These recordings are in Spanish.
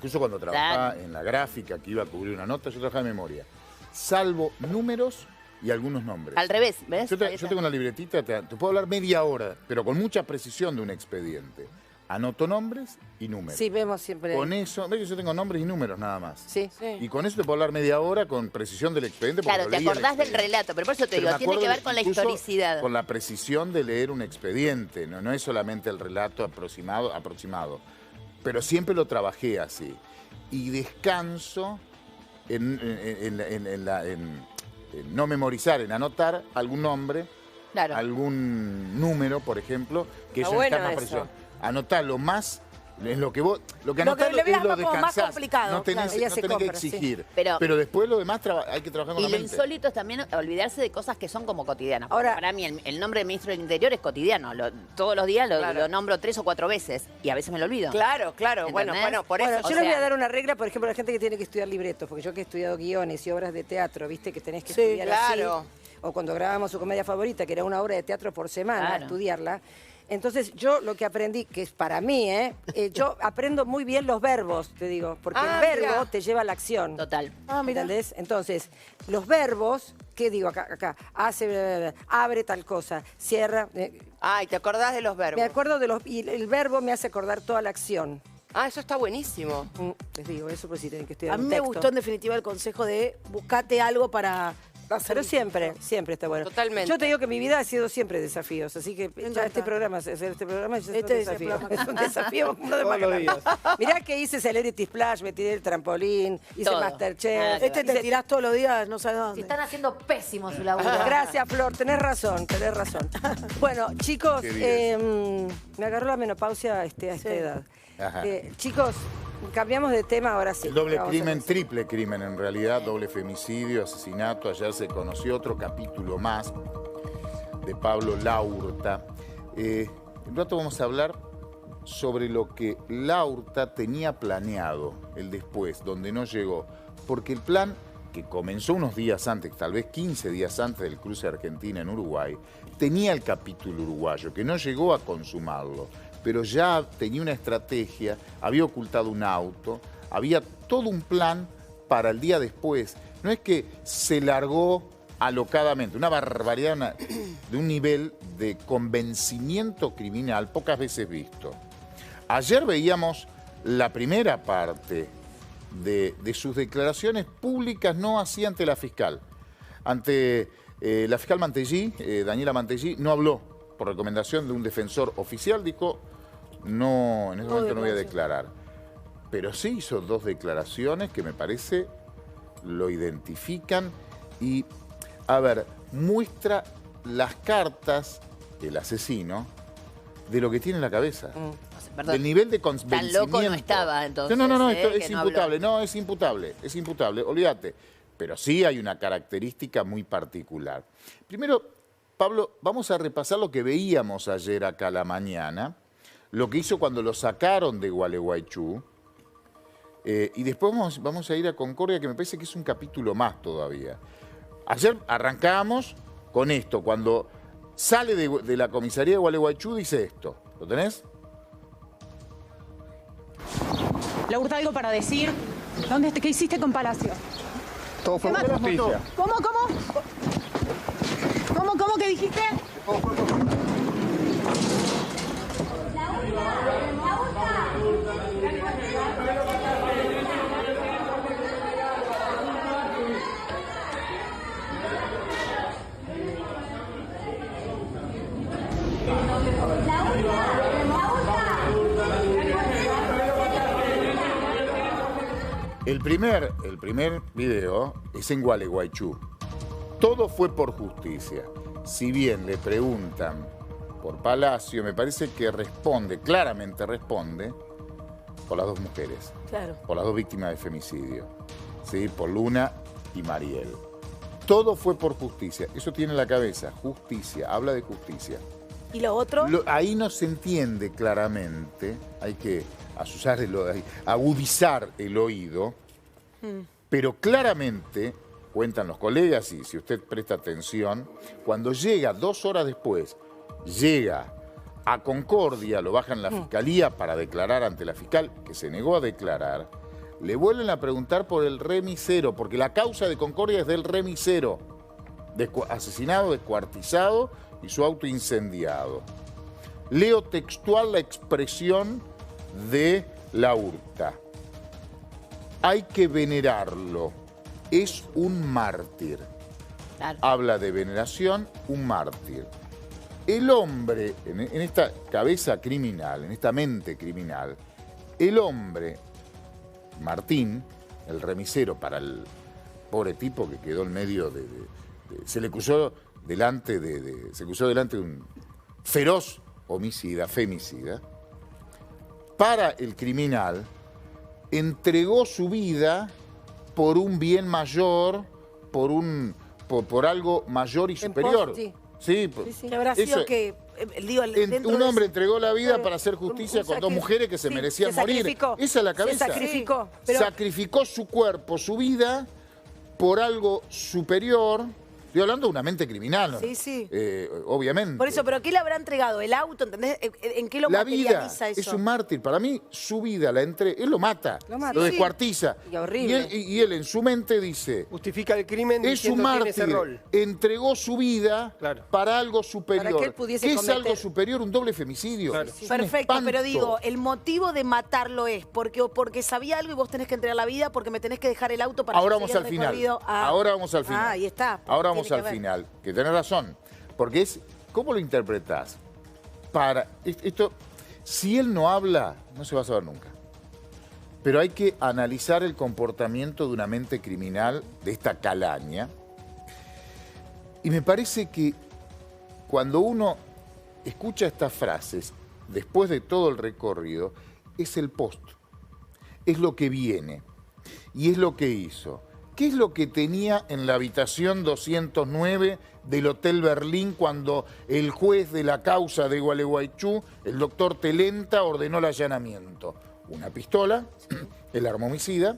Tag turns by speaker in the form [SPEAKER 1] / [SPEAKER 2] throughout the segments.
[SPEAKER 1] incluso cuando trabajaba en la gráfica, que iba a cubrir una nota, yo trabajaba de memoria. Salvo números y algunos nombres.
[SPEAKER 2] Al revés, ¿ves?
[SPEAKER 1] Yo tengo una libretita, te puedo hablar media hora, pero con mucha precisión de un expediente. Anoto nombres y números.
[SPEAKER 3] Sí, vemos siempre.
[SPEAKER 1] Con eso, ves que yo tengo nombres y números nada más.
[SPEAKER 3] Sí.
[SPEAKER 1] Y con eso te puedo hablar media hora con precisión del expediente.
[SPEAKER 2] Claro, te acordás del relato, pero por eso te digo, tiene que ver con la historicidad.
[SPEAKER 1] Con la precisión de leer un expediente, no es solamente el relato aproximado. Pero siempre lo trabajé así. Y descanso en no memorizar, en anotar algún nombre, algún número, por ejemplo, que eso está más presión. Anotar lo más, es lo que vos, lo que anotás es lo
[SPEAKER 4] más
[SPEAKER 1] descansás.
[SPEAKER 4] complicado.
[SPEAKER 1] No tenés,
[SPEAKER 3] Ella
[SPEAKER 1] no
[SPEAKER 3] se
[SPEAKER 1] tenés que
[SPEAKER 3] compra,
[SPEAKER 1] exigir.
[SPEAKER 3] sí.
[SPEAKER 2] Pero
[SPEAKER 1] después lo demás hay que trabajar con la
[SPEAKER 2] Y lo
[SPEAKER 1] mente.
[SPEAKER 2] insólito es también olvidarse de cosas que son como cotidianas.
[SPEAKER 3] Ahora,
[SPEAKER 2] para mí el nombre del ministro del Interior es cotidiano. Todos los días lo nombro 3 o 4 veces y a veces me lo olvido.
[SPEAKER 4] Claro. Bueno, por eso.
[SPEAKER 3] Bueno, yo les voy a dar una regla, por ejemplo, a la gente que tiene que estudiar libretos, porque yo que he estudiado guiones y obras de teatro, viste que tenés que estudiar así. O cuando grabábamos su comedia favorita, que era una obra de teatro por semana, estudiarla. Entonces, yo lo que aprendí, que es para mí, yo aprendo muy bien los verbos, te digo, porque el verbo te lleva a la acción.
[SPEAKER 2] Total.
[SPEAKER 3] ¿Entendés? Entonces, los verbos, ¿qué digo acá? Hace, abre tal cosa, cierra.
[SPEAKER 4] Ay, ¿te acordás de los verbos?
[SPEAKER 3] Me acuerdo de los... Y el verbo me hace acordar toda la acción.
[SPEAKER 4] Ah, eso está buenísimo.
[SPEAKER 3] Les digo, eso pues sí tienen que estudiar
[SPEAKER 5] A mí
[SPEAKER 3] un
[SPEAKER 5] me
[SPEAKER 3] texto.
[SPEAKER 5] gustó en definitiva el consejo de buscate algo para...
[SPEAKER 3] Pero siempre está bueno.
[SPEAKER 4] Totalmente.
[SPEAKER 3] Yo te digo que mi vida ha sido siempre desafíos, asy que ya este programa es un desafío. Es un desafío. Mirá que hice Celebrity Splash, me tiré el trampolín, hice Masterchef.
[SPEAKER 5] Te tirás todos los días, no sabes dónde.
[SPEAKER 6] Están haciendo pésimo su laburo.
[SPEAKER 3] Gracias, Flor, tenés razón. Bueno, chicos, me agarró la menopausia a esta edad. Chicos, cambiamos de tema ahora sí.
[SPEAKER 1] El doble crimen, triple crimen en realidad, doble femicidio, asesinato. Ayer se conoció otro capítulo más de Pablo Laurta. Un rato vamos a hablar sobre lo que Laurta tenía planeado, el después, donde no llegó. Porque el plan, que comenzó unos días antes, tal vez 15 días antes del cruce de Argentina en Uruguay, tenía el capítulo uruguayo, que no llegó a consumarlo. Pero ya tenía una estrategia, había ocultado un auto, había todo un plan para el día después. No es que se largó alocadamente, una barbaridad de un nivel de convencimiento criminal pocas veces visto. Ayer veíamos la primera parte de sus declaraciones públicas, no así ante la fiscal. Ante la fiscal Mantellí, Daniela Mantellí, no habló. Por recomendación de un defensor oficial, dijo, no, en ese momento no voy a declarar. Pero sí hizo 2 declaraciones que me parece lo identifican y, a ver, muestra las cartas del asesino de lo que tiene en la cabeza.
[SPEAKER 2] Perdón,
[SPEAKER 1] del nivel de convencimiento.
[SPEAKER 2] Tan loco no estaba, entonces.
[SPEAKER 1] No, esto es
[SPEAKER 2] que no
[SPEAKER 1] imputable.
[SPEAKER 2] habló.
[SPEAKER 1] No, es imputable, olvídate. Pero sí hay una característica muy particular. Primero, Pablo, vamos a repasar lo que veíamos ayer acá a la mañana, lo que hizo cuando lo sacaron de Gualeguaychú, y después vamos a ir a Concordia, que me parece que es un capítulo más todavía. Ayer arrancamos con esto, cuando sale de la comisaría de Gualeguaychú dice esto. ¿Lo tenés?
[SPEAKER 7] Laurta, algo para decir. ¿Qué hiciste con Palacio?
[SPEAKER 8] Todo fue por justicia.
[SPEAKER 7] ¿Cómo? ¿Cómo que dijiste?
[SPEAKER 1] El primer video es en Gualeguaychú. Todo fue por justicia. Si bien le preguntan por Palacio, me parece que claramente responde por las 2 mujeres.
[SPEAKER 5] Claro.
[SPEAKER 1] Por las 2 víctimas de femicidio. ¿Sí? Por Luna y Mariel. Todo fue por justicia. Eso tiene en la cabeza. Justicia. Habla de justicia.
[SPEAKER 5] ¿Y lo otro?
[SPEAKER 1] Ahí no se entiende claramente. Hay que agudizar el oído. Pero claramente, cuentan los colegas, y si usted presta atención, cuando llega 2 horas después, llega a Concordia, lo bajan la fiscalía para declarar ante la fiscal, que se negó a declarar, le vuelven a preguntar por el remisero, porque la causa de Concordia es del remisero, asesinado, descuartizado y su auto incendiado. Leo textual la expresión de Laurta. Hay que venerarlo, es un mártir.
[SPEAKER 2] Claro.
[SPEAKER 1] Habla de veneración, un mártir. El hombre, en esta cabeza criminal, en esta mente criminal, el hombre, Martín, el remisero para el pobre tipo que quedó en medio se le acusó delante de un feroz homicida, femicida, para el criminal, entregó su vida por un bien mayor, por algo mayor y superior. Sí.
[SPEAKER 5] Que habrá sido que, digo,
[SPEAKER 1] un hombre entregó la vida para hacer justicia con dos mujeres que se merecían morir. Esa es la cabeza.
[SPEAKER 5] Se sacrificó.
[SPEAKER 1] Sacrificó su cuerpo, su vida, por algo superior. Estoy hablando de una mente criminal,
[SPEAKER 5] Sí.
[SPEAKER 1] Obviamente.
[SPEAKER 5] Por eso, ¿pero qué le habrá entregado? ¿El auto? ¿Entendés? ¿En qué lo materializa eso?
[SPEAKER 1] Es un mártir. Para mí, su vida él lo mata, lo descuartiza.
[SPEAKER 3] Y horrible.
[SPEAKER 1] Y él en su mente dice...
[SPEAKER 9] Justifica el crimen
[SPEAKER 1] es
[SPEAKER 9] diciendo
[SPEAKER 1] un mártir,
[SPEAKER 9] tiene ese rol.
[SPEAKER 1] entregó su vida para algo superior.
[SPEAKER 3] Para que él pudiese
[SPEAKER 1] ¿Qué es
[SPEAKER 3] cometer?
[SPEAKER 1] algo superior? Un doble femicidio.
[SPEAKER 9] Claro.
[SPEAKER 1] Es un
[SPEAKER 5] Perfecto, pero
[SPEAKER 1] espanto.
[SPEAKER 5] digo, el motivo de matarlo es porque sabía algo y vos tenés que entregar la vida, porque me tenés que dejar el auto para
[SPEAKER 1] Ahora
[SPEAKER 5] yo
[SPEAKER 1] vamos
[SPEAKER 5] seguir
[SPEAKER 1] al
[SPEAKER 5] el
[SPEAKER 1] final.
[SPEAKER 5] recorrido.
[SPEAKER 1] Ahora vamos al final.
[SPEAKER 5] Ahí está.
[SPEAKER 1] Ahora vamos
[SPEAKER 5] Tiene
[SPEAKER 1] al
[SPEAKER 5] que ver.
[SPEAKER 1] final. Que tenés razón. Porque ¿cómo lo interpretás? Esto, si él no habla, no se va a saber nunca. Pero hay que analizar el comportamiento de una mente criminal de esta calaña. Y me parece que cuando uno escucha estas frases, después de todo el recorrido, es el post. Es lo que viene. Y es lo que hizo. ¿Qué es lo que tenía en la habitación 209 del Hotel Berlín cuando el juez de la causa de Gualeguaychú, el doctor Telenta, ordenó el allanamiento? Una pistola, el arma homicida,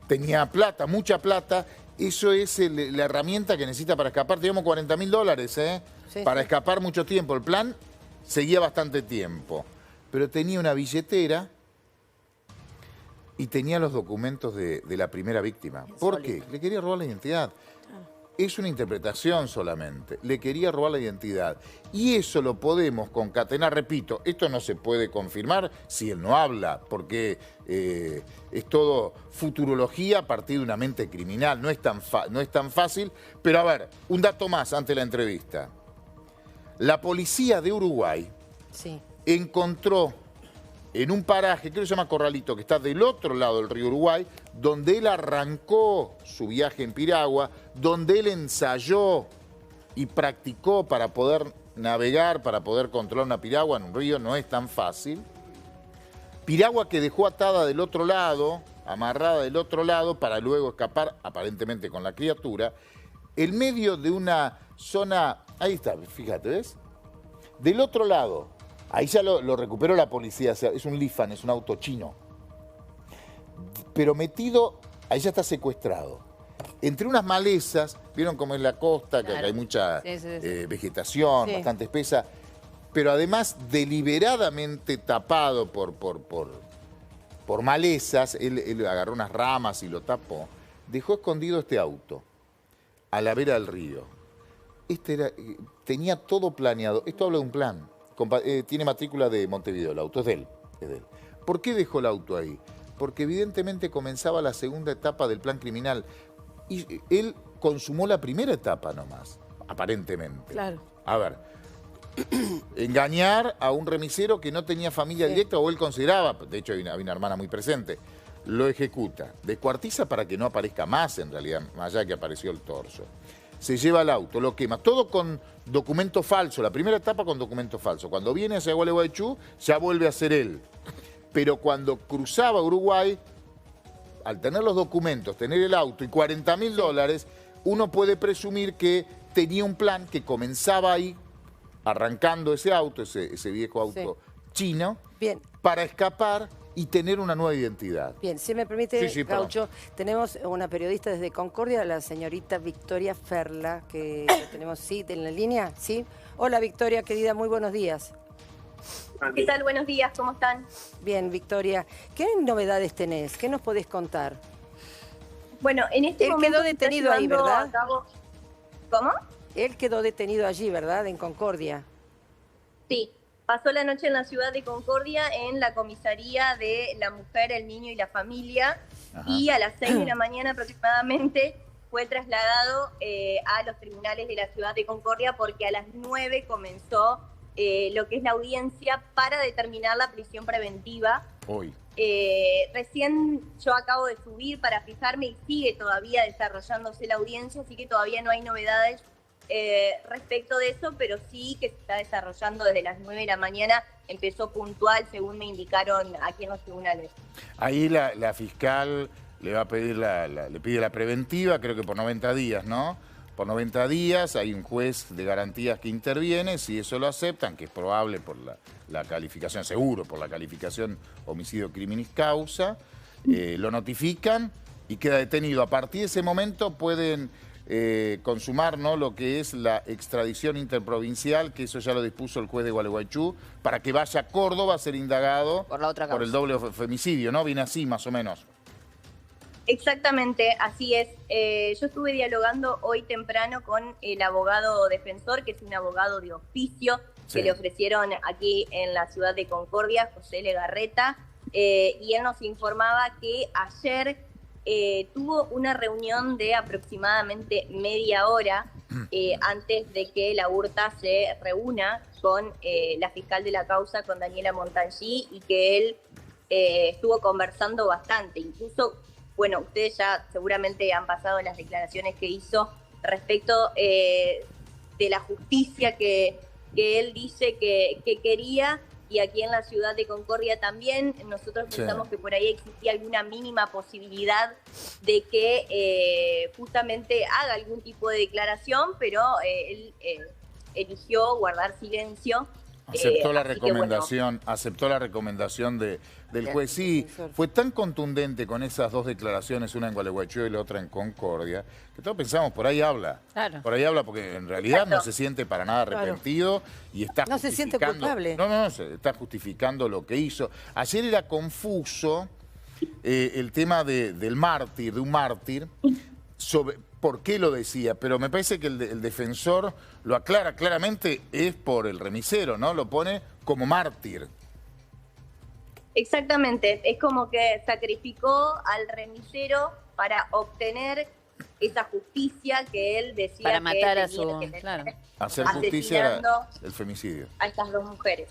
[SPEAKER 1] tenía plata, mucha plata. Eso es la herramienta que necesita para escapar. Teníamos $40.000, para escapar mucho tiempo. El plan seguía bastante tiempo. Pero tenía una billetera y tenía los documentos de la primera víctima. ¿Por qué? Le quería robar la identidad. Es una interpretación solamente. Le quería robar la identidad. Y eso lo podemos concatenar, repito, esto no se puede confirmar si él no habla, porque es todo futurología a partir de una mente criminal. No es tan fácil. Pero a ver, un dato más ante la entrevista. La policía de Uruguay encontró en un paraje, creo que se llama Corralito, que está del otro lado del río Uruguay, donde él arrancó su viaje en piragua, donde él ensayó y practicó para poder navegar, para poder controlar una piragua en un río, no es tan fácil. Piragua que dejó atada del otro lado, amarrada del otro lado, para luego escapar, aparentemente con la criatura, en medio de una zona, ahí está, fíjate, ¿ves? Del otro lado. Ahí ya lo recuperó la policía, o sea, es un Lifan, es un auto chino. Pero metido, ahí ya está secuestrado. Entre unas malezas, vieron cómo es la costa, que hay mucha vegetación, bastante espesa, pero además deliberadamente tapado por malezas, él agarró unas ramas y lo tapó, dejó escondido este auto a la vera del río. Tenía todo planeado, esto habla de un plan. Tiene matrícula de Montevideo, el auto es de él. ¿Por qué dejó el auto ahí? Porque evidentemente comenzaba la segunda etapa del plan criminal. Y él consumó la primera etapa nomás, aparentemente.
[SPEAKER 5] Claro.
[SPEAKER 1] A ver, engañar a un remisero que no tenía familia directa o él consideraba, de hecho había una hermana muy presente, lo ejecuta. Descuartiza para que no aparezca más en realidad, más allá de que apareció el torso. Se lleva el auto, lo quema, todo con documento falso, la primera etapa con documento falso. Cuando viene hacia Gualeguaychú, ya vuelve a ser él. Pero cuando cruzaba Uruguay, al tener los documentos, tener el auto y $40.000, uno puede presumir que tenía un plan que comenzaba ahí, arrancando ese auto, ese viejo auto chino, para escapar y tener una nueva identidad.
[SPEAKER 3] Bien, si me permite, Gaucho, tenemos una periodista desde Concordia, la señorita Victoria Ferla, que la tenemos en la línea, ¿sí? Hola Victoria, querida, muy buenos días.
[SPEAKER 9] ¿Qué tal? Buenos días, ¿cómo están?
[SPEAKER 3] Bien, Victoria. ¿Qué novedades tenés? ¿Qué nos podés contar?
[SPEAKER 9] Bueno, en este momento...
[SPEAKER 3] Él quedó detenido ahí, ¿verdad?
[SPEAKER 9] ¿Cómo?
[SPEAKER 3] Él quedó detenido allí, ¿verdad? En Concordia.
[SPEAKER 9] Sí, pasó la noche en la ciudad de Concordia en la comisaría de la mujer, el niño y la familia. Ajá. Y a las 6 de la mañana aproximadamente fue trasladado a los tribunales de la ciudad de Concordia porque a las 9 comenzó lo que es la audiencia para determinar la prisión preventiva.
[SPEAKER 1] Hoy.
[SPEAKER 9] Recién yo acabo de subir para fijarme y sigue todavía desarrollándose la audiencia, así que todavía no hay novedades respecto de eso, pero sí que se está desarrollando desde las 9 de la mañana, empezó puntual según me indicaron aquí en los tribunales.
[SPEAKER 1] Ahí la fiscal le va a pedir le pide la preventiva, creo que por 90 días, ¿no? Por 90 días hay un juez de garantías que interviene, si eso lo aceptan, que es probable por la calificación, seguro por la calificación homicidio criminis causa, lo notifican y queda detenido. A partir de ese momento pueden consumar, ¿no?, lo que es la extradición interprovincial, que eso ya lo dispuso el juez de Gualeguaychú, para que vaya a Córdoba a ser indagado por el doble femicidio, ¿no? Viene así más o menos.
[SPEAKER 9] Exactamente, así es. Yo estuve dialogando hoy temprano con el abogado defensor, que es un abogado de oficio, que le ofrecieron aquí en la ciudad de Concordia, José Legarreta, y él nos informaba que ayer tuvo una reunión de aproximadamente media hora antes de que la URTA se reúna con la fiscal de la causa, con Daniela Montangy, y que él estuvo conversando bastante, incluso... Bueno, ustedes ya seguramente han pasado las declaraciones que hizo respecto de la justicia que él dice que quería, y aquí en la ciudad de Concordia también. Nosotros pensamos que por ahí existía alguna mínima posibilidad de que justamente haga algún tipo de declaración, pero él eligió guardar silencio.
[SPEAKER 1] Aceptó la recomendación, aceptó la recomendación del juez. Sí, fue tan contundente con esas dos declaraciones, una en Gualeguaychú y la otra en Concordia, que todos pensamos, por ahí habla. Claro. Por ahí habla porque en realidad no se siente para nada arrepentido y está
[SPEAKER 3] no se siente culpable.
[SPEAKER 1] No, se está justificando lo que hizo. Ayer era confuso el tema de un mártir, sobre por qué lo decía, pero me parece que el defensor lo aclara claramente, es por el remisero, ¿no? Lo pone como mártir.
[SPEAKER 9] Exactamente, es como que sacrificó al remisero para obtener esa justicia que él decía
[SPEAKER 2] para matar
[SPEAKER 9] que
[SPEAKER 2] a su...
[SPEAKER 9] claro.
[SPEAKER 1] Hacer justicia el femicidio.
[SPEAKER 9] A estas dos mujeres.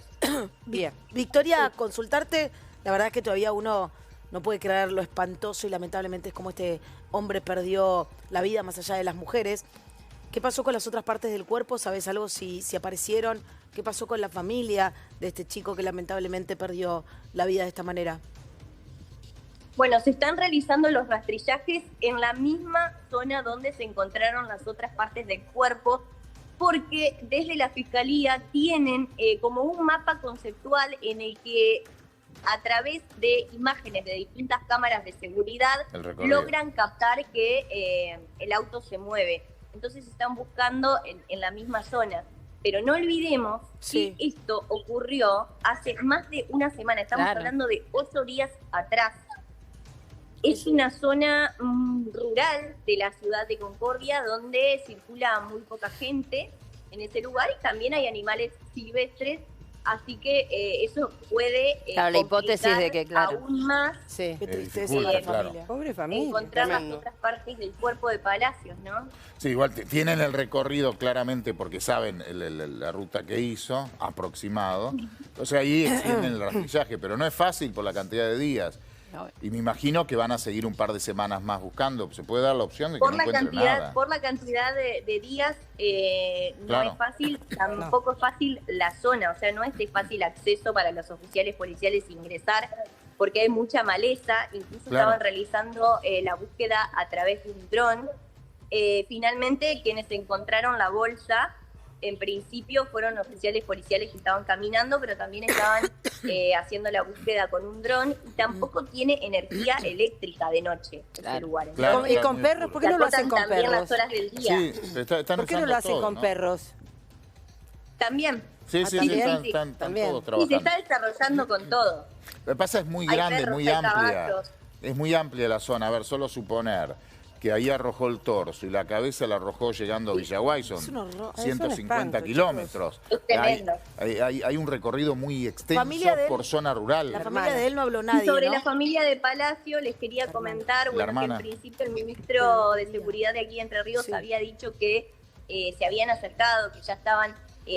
[SPEAKER 5] Bien. Victoria, consultarte, la verdad es que todavía uno no puede creer lo espantoso y lamentablemente es como este hombre perdió la vida más allá de las mujeres. ¿Qué pasó con las otras partes del cuerpo? ¿Sabes algo si aparecieron? ¿Qué pasó con la familia de este chico que lamentablemente perdió la vida de esta manera?
[SPEAKER 9] Bueno, se están realizando los rastrillajes en la misma zona donde se encontraron las otras partes del cuerpo, porque desde la Fiscalía tienen como un mapa conceptual en el que a través de imágenes de distintas cámaras de seguridad logran captar que el auto se mueve. Entonces están buscando en la misma zona. Pero no olvidemos que esto ocurrió hace más de una semana. Estamos hablando de 8 días atrás. Es una zona rural de la ciudad de Concordia donde circula muy poca gente en ese lugar y también hay animales silvestres. Así que eso puede
[SPEAKER 2] la hipótesis de que,
[SPEAKER 9] aún más
[SPEAKER 5] qué tristeza para la familia.
[SPEAKER 3] Pobre familia.
[SPEAKER 9] Encontrar las otras partes del cuerpo de Palacios, ¿no?
[SPEAKER 1] Sí, igual tienen el recorrido claramente porque saben la ruta que hizo, aproximado. Entonces ahí extienden el rastrillaje, pero no es fácil por la cantidad de días. Y me imagino que van a seguir un par de semanas más buscando. ¿Se puede dar la opción de que no encuentren nada?
[SPEAKER 9] Por la cantidad de días no es fácil, tampoco es fácil la zona, o sea, no es de fácil acceso para los oficiales policiales ingresar, porque hay mucha maleza, incluso estaban realizando la búsqueda a través de un dron. Finalmente, quienes encontraron la bolsa, en principio fueron oficiales policiales que estaban caminando, pero también estaban haciendo la búsqueda con un dron y tampoco tiene energía eléctrica de noche ese lugar.
[SPEAKER 3] ¿Y con perros? ¿Por qué no lo hacen con perros?
[SPEAKER 9] Las horas del día.
[SPEAKER 3] ¿Por qué no lo hacen con perros?
[SPEAKER 9] También.
[SPEAKER 1] Sí, están todos trabajando.
[SPEAKER 9] Y se está desarrollando con todo.
[SPEAKER 1] Lo que pasa es muy grande, muy amplia. Es muy amplia la zona. A ver, solo suponer que ahí arrojó el torso y la cabeza la arrojó llegando a Villaguay, son 150 kilómetros. Hay un recorrido muy extenso por zona rural.
[SPEAKER 5] La familia de él no habló nadie,
[SPEAKER 9] y sobre la familia de Palacio les quería comentar, bueno, que en principio el ministro de Seguridad de aquí de Entre Ríos había dicho que se habían acercado, que ya estaban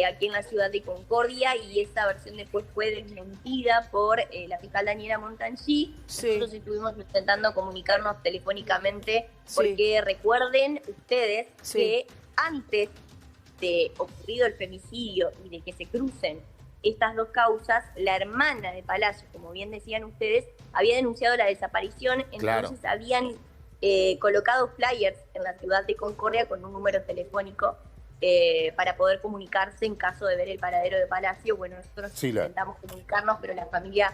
[SPEAKER 9] aquí en la ciudad de Concordia, y esa versión después fue desmentida por la fiscal Daniela Montanchi. Nosotros estuvimos intentando comunicarnos telefónicamente porque recuerden ustedes que antes de ocurrido el femicidio y de que se crucen estas dos causas, la hermana de Palacio, como bien decían ustedes, había denunciado la desaparición, entonces habían colocado flyers en la ciudad de Concordia con un número telefónico para poder comunicarse en caso de ver el paradero de Palacio. Bueno, nosotros intentamos comunicarnos, pero la familia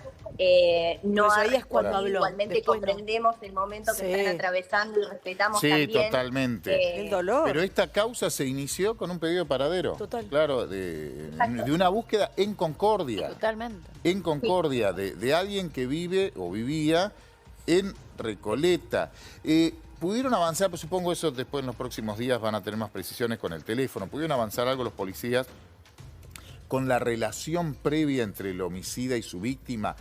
[SPEAKER 9] no ha respondido. Igualmente comprendemos el momento que están atravesando y respetamos también.
[SPEAKER 1] Totalmente.
[SPEAKER 3] El dolor.
[SPEAKER 1] Pero esta causa se inició con un pedido de paradero. Claro, de una búsqueda en Concordia.
[SPEAKER 2] Totalmente.
[SPEAKER 1] En Concordia, de alguien que vive o vivía en Recoleta. ¿Pudieron avanzar? Pues supongo eso después en los próximos días van a tener más precisiones con el teléfono. ¿Pudieron avanzar algo los policías con la relación previa entre el homicida y su víctima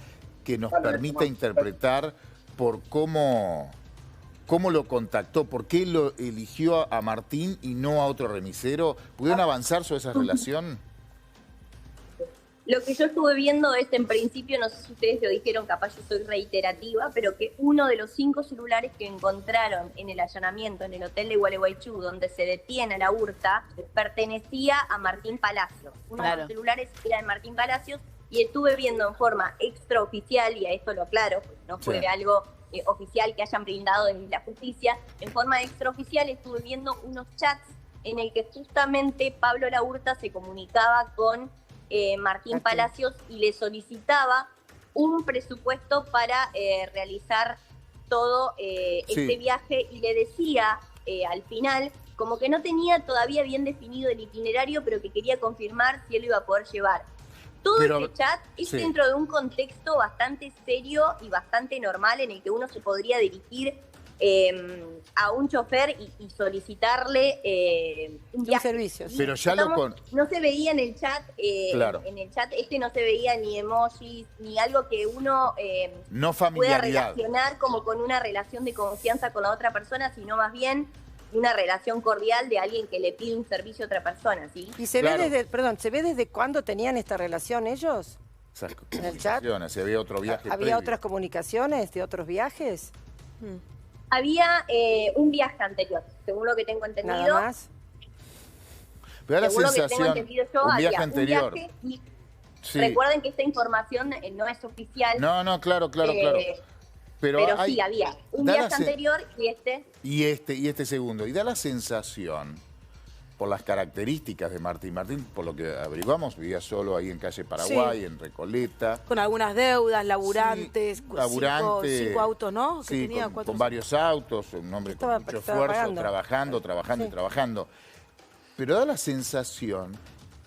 [SPEAKER 1] que nos permita interpretar por cómo lo contactó? ¿Por qué lo eligió a Martín y no a otro remisero? ¿Pudieron avanzar sobre esa relación?
[SPEAKER 9] Lo que yo estuve viendo es, en principio, no sé si ustedes lo dijeron, capaz yo soy reiterativa, pero que uno de los 5 celulares que encontraron en el allanamiento en el hotel de Gualeguaychú, donde se detiene a la Urta, pertenecía a Martín Palacios. Uno de los celulares era de Martín Palacios, y estuve viendo en forma extraoficial, y a esto lo aclaro, no fue algo oficial que hayan brindado desde la justicia, en forma extraoficial estuve viendo unos chats en el que justamente Pablo Laurta se comunicaba con Martín Palacios y le solicitaba un presupuesto para realizar todo este viaje, y le decía al final como que no tenía todavía bien definido el itinerario, pero que quería confirmar si él lo iba a poder llevar. Todo este chat es dentro de un contexto bastante serio y bastante normal en el que uno se podría dirigir a un chofer y solicitarle un viaje.
[SPEAKER 3] Servicio.
[SPEAKER 1] Pero ya
[SPEAKER 9] no se veía en el chat, en el chat no se veía ni emojis, ni algo que uno
[SPEAKER 1] no
[SPEAKER 9] pueda relacionar como con una relación de confianza con la otra persona, sino más bien una relación cordial de alguien que le pide un servicio a otra persona, ¿sí?
[SPEAKER 3] ¿Y se ve desde cuándo tenían esta relación ellos? ¿En el chat?
[SPEAKER 1] Si había otro viaje
[SPEAKER 3] ¿Había otras comunicaciones de otros viajes?
[SPEAKER 9] Había un viaje anterior, según lo que tengo entendido.
[SPEAKER 3] ¿Nada más?
[SPEAKER 1] Pero da la sensación, un viaje anterior.
[SPEAKER 9] Recuerden que esta información no es oficial.
[SPEAKER 1] No, claro. Pero
[SPEAKER 9] sí, había un viaje anterior y
[SPEAKER 1] este segundo. Y da la sensación, por las características de Martín, por lo que averiguamos, vivía solo ahí en calle Paraguay, en Recoleta.
[SPEAKER 5] Con algunas deudas, laburantes, cinco autos, ¿no? Que
[SPEAKER 1] Sí,
[SPEAKER 5] tenía
[SPEAKER 1] con varios autos, un hombre con mucho esfuerzo, trabajando. Pero da la sensación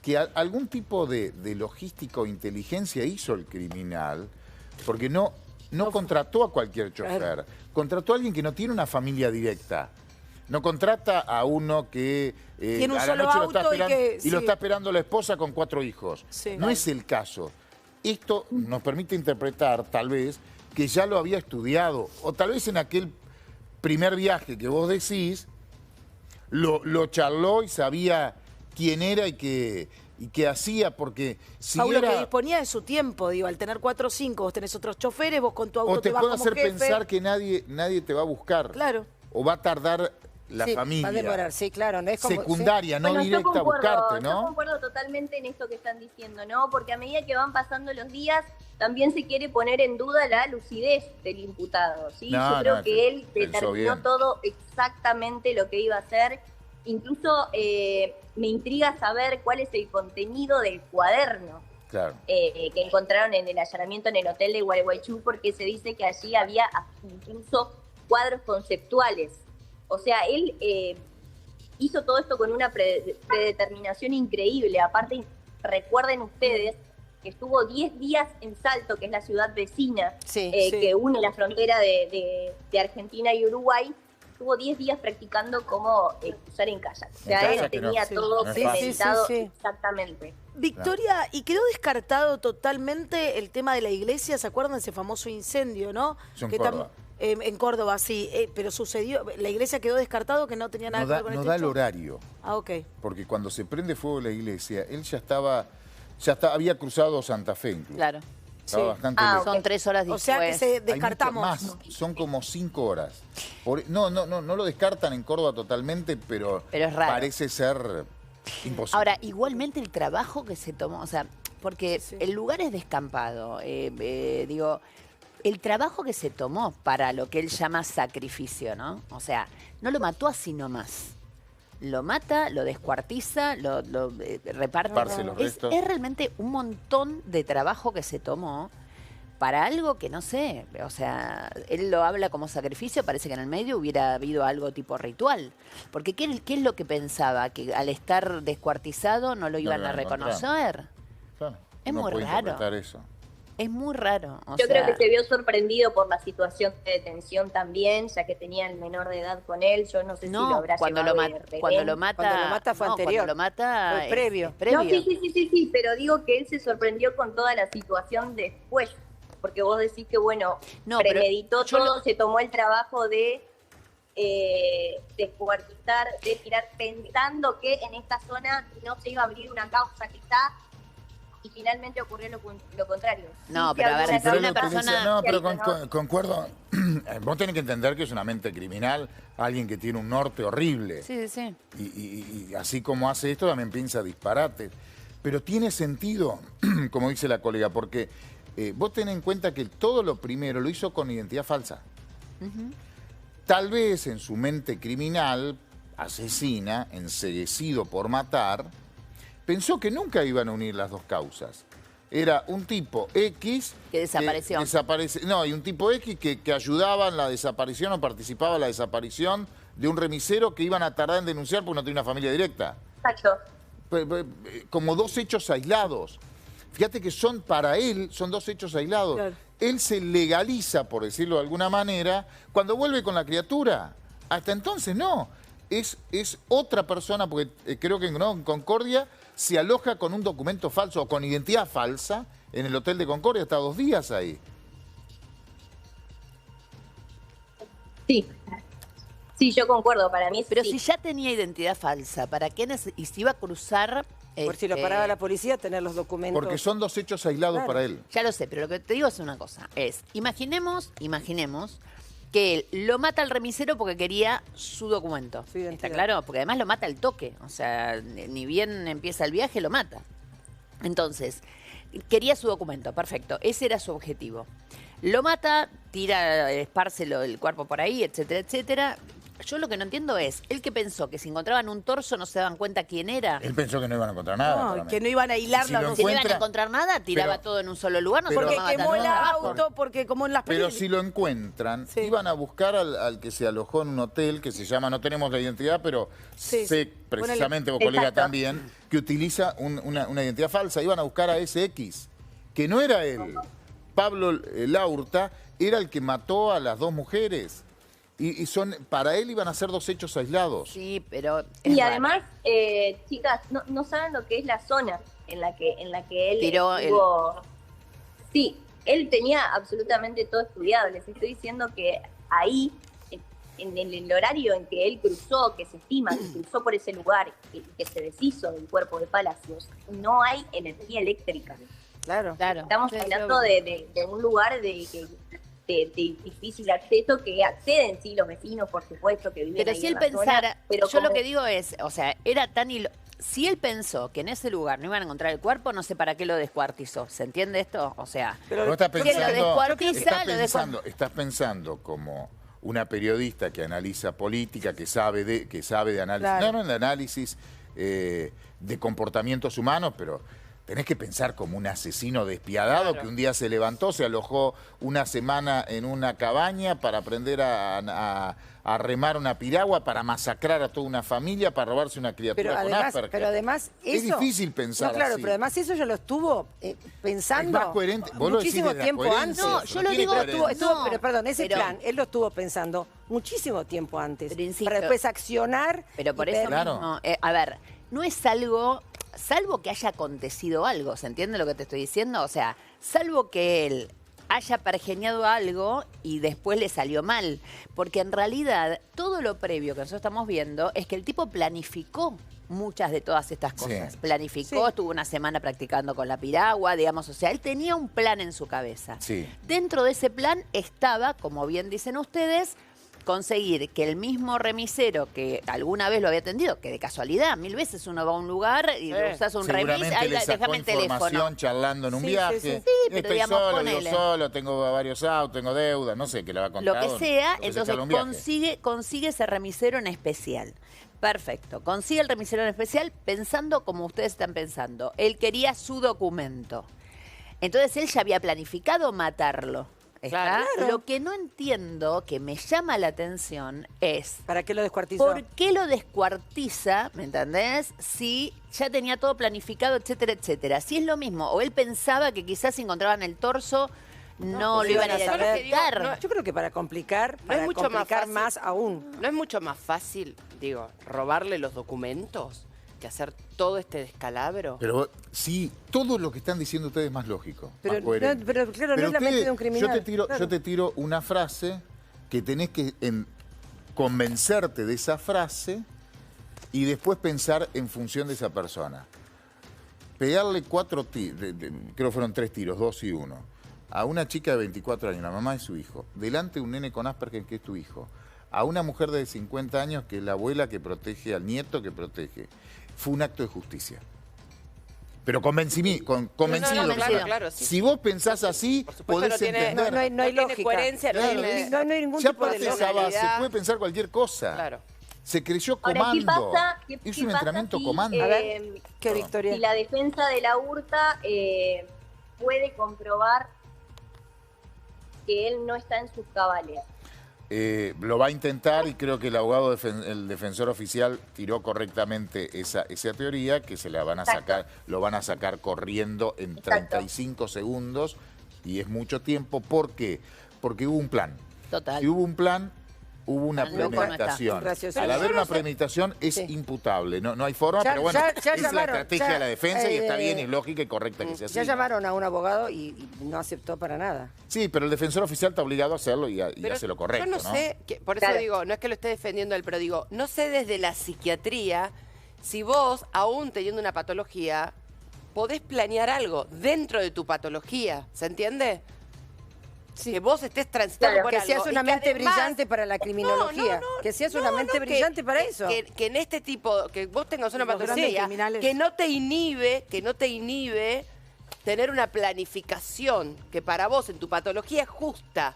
[SPEAKER 1] que algún tipo de logística o inteligencia hizo el criminal, porque no contrató a cualquier chofer, contrató a alguien que no tiene una familia directa. No contrata a uno que
[SPEAKER 5] tiene un
[SPEAKER 1] a la
[SPEAKER 5] solo
[SPEAKER 1] noche
[SPEAKER 5] auto
[SPEAKER 1] lo está esperando la esposa con 4 hijos. No es el caso. Esto nos permite interpretar, tal vez, que ya lo había estudiado, o tal vez en aquel primer viaje que vos decís, lo charló y sabía quién era y qué hacía, porque si
[SPEAKER 5] Paulo, que disponía de su tiempo, digo, al tener 4 o 5, vos tenés otros choferes, vos con tu auto
[SPEAKER 1] te
[SPEAKER 5] vas como jefe.
[SPEAKER 1] O te puede hacer pensar que nadie te va a buscar.
[SPEAKER 5] Claro.
[SPEAKER 1] O va a tardar la familia.
[SPEAKER 3] Va a demorar, claro. No es como,
[SPEAKER 1] secundaria, no directa a buscarte, ¿no?
[SPEAKER 9] Yo concuerdo totalmente en esto que están diciendo, ¿no? Porque a medida que van pasando los días, también se quiere poner en duda la lucidez del imputado, ¿sí? Yo creo que él determinó todo exactamente lo que iba a hacer. Incluso me intriga saber cuál es el contenido del cuaderno que encontraron en el allanamiento en el hotel de Gualeguaychú, porque se dice que allí había incluso cuadros conceptuales. O sea, él hizo todo esto con una predeterminación increíble. Aparte, recuerden ustedes que estuvo 10 días en Salto, que es la ciudad vecina, que une la frontera de Argentina y Uruguay. Estuvo 10 días practicando cómo cruzar en kayak. O sea, él tenía todo premeditado exactamente.
[SPEAKER 5] Victoria, ¿y quedó descartado totalmente el tema de la iglesia? ¿Se acuerdan de ese famoso incendio, no? En Córdoba, sí. Pero sucedió, la iglesia quedó descartado, que no tenía nada que ver con
[SPEAKER 1] no
[SPEAKER 5] este
[SPEAKER 1] da
[SPEAKER 5] hecho.
[SPEAKER 1] el horario.
[SPEAKER 5] Ah, ok.
[SPEAKER 1] Porque cuando se prende fuego la iglesia, él había cruzado Santa Fe incluso.
[SPEAKER 2] Claro.
[SPEAKER 1] Estaba bastante lejos.
[SPEAKER 2] Son 3 horas después.
[SPEAKER 5] O sea que se descartamos.
[SPEAKER 1] Más, son como 5 horas. No lo descartan en Córdoba totalmente, pero
[SPEAKER 2] es raro.
[SPEAKER 1] parece ser imposible.
[SPEAKER 2] Ahora, igualmente el trabajo que se tomó, o sea, porque el lugar es descampado, digo, el trabajo que se tomó para lo que él llama sacrificio, ¿no? O sea, no lo mató así nomás. Lo mata, lo descuartiza, lo reparte.
[SPEAKER 1] Los restos.
[SPEAKER 2] Es realmente un montón de trabajo que se tomó para algo que no sé, o sea, él lo habla como sacrificio, parece que en el medio hubiera habido algo tipo ritual. Porque ¿qué es lo que pensaba? ¿Que al estar descuartizado no lo iban a reconocer?
[SPEAKER 1] Claro,
[SPEAKER 2] es muy raro.
[SPEAKER 1] Eso.
[SPEAKER 2] Es muy raro.
[SPEAKER 9] Yo creo que se vio sorprendido por la situación de detención también, ya que tenía el menor de edad con él. Yo no sé si lo habrá
[SPEAKER 2] cuando
[SPEAKER 9] llevado
[SPEAKER 2] cuando lo mata
[SPEAKER 3] fue anterior.
[SPEAKER 2] Cuando lo mata
[SPEAKER 3] fue previo.
[SPEAKER 9] No, sí, pero digo que él se sorprendió con toda la situación después. Porque vos decís que, bueno, premeditó todo, se tomó el trabajo de descuartizar, de tirar, pensando que en esta zona no se iba a abrir una causa que está... Y finalmente ocurrió lo contrario.
[SPEAKER 2] No, pero a ver,
[SPEAKER 1] pero
[SPEAKER 2] una persona...
[SPEAKER 1] No, pero concuerdo. Vos tenés que entender que es una mente criminal, alguien que tiene un norte horrible.
[SPEAKER 2] Sí, sí.
[SPEAKER 1] Y así como hace esto, también piensa disparates. Pero tiene sentido, como dice la colega, porque vos tenés en cuenta que todo lo primero lo hizo con identidad falsa. Tal vez en su mente criminal, asesina, enceguecido por matar... pensó que nunca iban a unir las dos causas. Era un tipo X...
[SPEAKER 2] que desapareció.
[SPEAKER 1] Y un tipo X que ayudaba en la desaparición o participaba en la desaparición de un remisero que iban a tardar en denunciar porque no tenía una familia directa.
[SPEAKER 9] Exacto.
[SPEAKER 1] Como dos hechos aislados. Fíjate que para él son dos hechos aislados. Claro. Él se legaliza, por decirlo de alguna manera, cuando vuelve con la criatura. Hasta entonces no. Es otra persona, porque creo que en Concordia se aloja con un documento falso o con identidad falsa en el hotel de Concordia, está 2 días ahí.
[SPEAKER 9] Sí, yo concuerdo, para mí
[SPEAKER 2] pero si ya tenía identidad falsa, ¿para qué y si iba a cruzar?
[SPEAKER 3] Por si lo paraba la policía, tener los documentos.
[SPEAKER 1] Porque son dos hechos aislados para él.
[SPEAKER 2] Ya lo sé, pero lo que te digo es una cosa, imaginemos que él lo mata al remisero porque quería su documento. ¿Está claro? Porque además lo mata al toque. O sea, ni bien empieza el viaje, lo mata. Entonces, quería su documento, perfecto. Ese era su objetivo. Lo mata, esparce el cuerpo por ahí, etcétera, etcétera. Yo lo que no entiendo es, él que pensó que si encontraban un torso no se daban cuenta quién era.
[SPEAKER 1] Él pensó que no iban a encontrar nada.
[SPEAKER 5] No, que no iban a hilarlo.
[SPEAKER 2] Si no iban a encontrar nada, tiraba todo en un solo lugar. No
[SPEAKER 5] porque quemó el
[SPEAKER 2] auto,
[SPEAKER 5] porque como en las películas.
[SPEAKER 1] Pero si lo encuentran, iban a buscar al que se alojó en un hotel que se llama, no tenemos la identidad, pero sé precisamente, vos colega también, que utiliza una identidad falsa. Iban a buscar a ese X, que no era él. Pablo Laurta era el que mató a las 2 mujeres. Y para él iban a ser 2 hechos aislados.
[SPEAKER 2] Sí, pero...
[SPEAKER 9] Y además, chicas, no saben lo que es la zona en la que él estuvo... Sí, él tenía absolutamente todo estudiado. Les estoy diciendo que ahí, en el horario en que él cruzó, que se estima que cruzó por ese lugar, que se deshizo del cuerpo de Palacios, no hay energía eléctrica.
[SPEAKER 3] Claro.
[SPEAKER 9] Estamos hablando de un lugar de difícil acceso, que acceden sí los vecinos, por supuesto, que viven
[SPEAKER 2] pero
[SPEAKER 9] ahí
[SPEAKER 2] si él
[SPEAKER 9] en la
[SPEAKER 2] pensara,
[SPEAKER 9] zona, pero
[SPEAKER 2] yo lo que digo es, o sea, era tan si él pensó que en ese lugar no iban a encontrar el cuerpo, no sé para qué lo descuartizó. ¿Se entiende esto? O sea,
[SPEAKER 1] pero vos estás
[SPEAKER 2] pensando,
[SPEAKER 1] estás pensando como una periodista que analiza política, que sabe de análisis, no de análisis de comportamientos humanos, pero tenés que pensar como un asesino despiadado que un día se levantó, se alojó una semana en una cabaña para aprender a remar una piragua, para masacrar a toda una familia, para robarse una criatura con Asperger.
[SPEAKER 3] Pero además eso...
[SPEAKER 1] Es difícil pensar
[SPEAKER 3] claro,
[SPEAKER 1] así.
[SPEAKER 3] pero además eso ya lo estuvo pensando
[SPEAKER 1] es más coherente. ¿Vos
[SPEAKER 3] muchísimo
[SPEAKER 1] lo decís de
[SPEAKER 3] tiempo
[SPEAKER 1] la coherencia?
[SPEAKER 3] antes.
[SPEAKER 2] No, yo lo digo...
[SPEAKER 3] Pero perdón, ese plan, él lo estuvo pensando muchísimo tiempo antes.
[SPEAKER 2] Pero insisto,
[SPEAKER 3] para después accionar...
[SPEAKER 2] Pero por eso mismo, a ver, no es algo... Salvo que haya acontecido algo, ¿se entiende lo que te estoy diciendo? O sea, salvo que él haya pergeñado algo y después le salió mal. Porque en realidad todo lo previo que nosotros estamos viendo es que el tipo planificó muchas de todas estas cosas.
[SPEAKER 1] Sí.
[SPEAKER 2] Planificó, estuvo una semana practicando con la piragua, digamos, o sea, él tenía un plan en su cabeza.
[SPEAKER 1] Sí.
[SPEAKER 2] Dentro de ese plan estaba, como bien dicen ustedes, conseguir que el mismo remisero que alguna vez lo había atendido, que de casualidad, 1000 veces uno va a un lugar y le usas un remis, ahí
[SPEAKER 1] le sacó
[SPEAKER 2] déjame el teléfono.
[SPEAKER 1] información charlando en un viaje.
[SPEAKER 2] Sí, pero
[SPEAKER 1] Estoy
[SPEAKER 2] digamos,
[SPEAKER 1] solo,
[SPEAKER 2] ponele.
[SPEAKER 1] vivo solo, tengo varios autos, tengo deuda, no sé, qué le va a contar.
[SPEAKER 2] Lo que sea, entonces
[SPEAKER 1] echarle un viaje.
[SPEAKER 2] consigue ese remisero en especial. Perfecto. Consigue el remisero en especial pensando como ustedes están pensando. Él quería su documento. Entonces él ya había planificado matarlo. ¿Está?
[SPEAKER 3] Claro.
[SPEAKER 2] Lo que no entiendo, que me llama la atención, es...
[SPEAKER 3] ¿Para qué lo descuartizó?
[SPEAKER 2] ¿Por qué lo descuartiza, me entendés? Si ya tenía todo planificado, etcétera, etcétera. Si es lo mismo, o él pensaba que quizás si encontraban el torso no lo iban a detectar.
[SPEAKER 3] Yo creo que para complicar,
[SPEAKER 4] No es mucho más fácil.
[SPEAKER 3] más aún.
[SPEAKER 4] ¿No es mucho más fácil, robarle los documentos que hacer todo este descalabro?
[SPEAKER 1] Pero sí, todo lo que están diciendo ustedes es más lógico, más coherente.
[SPEAKER 3] Pero claro, no es la mente de un criminal.
[SPEAKER 1] Yo te tiro una frase que tenés que convencerte de esa frase y después pensar en función de esa persona. Pegarle 4 tiros, creo que fueron 3 tiros, 2 y 1, a una chica de 24 años, la mamá de su hijo, delante de un nene con Asperger que es tu hijo, a una mujer de 50 años que es la abuela que protege, al nieto que protege. Fue un acto de justicia. Pero convencido.
[SPEAKER 4] Claro, sí.
[SPEAKER 1] Si vos pensás así, podés entender.
[SPEAKER 3] No hay lógica.
[SPEAKER 4] Coherencia,
[SPEAKER 3] no hay ningún
[SPEAKER 1] Ya
[SPEAKER 3] tipo de
[SPEAKER 1] parte esa base, puede pensar cualquier cosa.
[SPEAKER 4] Claro.
[SPEAKER 1] Se creyó
[SPEAKER 9] Ahora,
[SPEAKER 1] comando.
[SPEAKER 9] ¿qué
[SPEAKER 1] Hizo un
[SPEAKER 9] pasa
[SPEAKER 1] entrenamiento
[SPEAKER 9] si,
[SPEAKER 1] comando.
[SPEAKER 3] A ver, ¿qué, Victoria?
[SPEAKER 9] Si la defensa de la Hurta puede comprobar que él no está en sus cabales?
[SPEAKER 1] Lo va a intentar y creo que el abogado, el defensor oficial tiró correctamente esa teoría, que se la van a sacar, lo van a sacar corriendo en 35 segundos y es mucho tiempo. ¿Por qué? Porque hubo un plan.
[SPEAKER 2] Total.
[SPEAKER 1] Si hubo un plan, hubo una premeditación. Al haber una premeditación es imputable, no hay forma, pero bueno, es la estrategia de la defensa y está bien, es lógica y correcta que sea así.
[SPEAKER 3] Ya llamaron a un abogado y no aceptó para nada.
[SPEAKER 1] Sí, pero el defensor oficial está obligado a hacerlo y hace lo correcto,
[SPEAKER 4] yo no sé, por eso digo, no es que lo esté defendiendo él, pero digo, no sé desde la psiquiatría si vos, aún teniendo una patología, podés planear algo dentro de tu patología, ¿se entiende? Sí. Que vos estés transitando por
[SPEAKER 3] que
[SPEAKER 4] algo.
[SPEAKER 3] seas una mente
[SPEAKER 4] además,
[SPEAKER 3] brillante para la criminología. Que seas una mente brillante para eso.
[SPEAKER 4] Que en este tipo, que vos tengas una patología, que no te inhibe tener una planificación que para vos en tu patología es justa.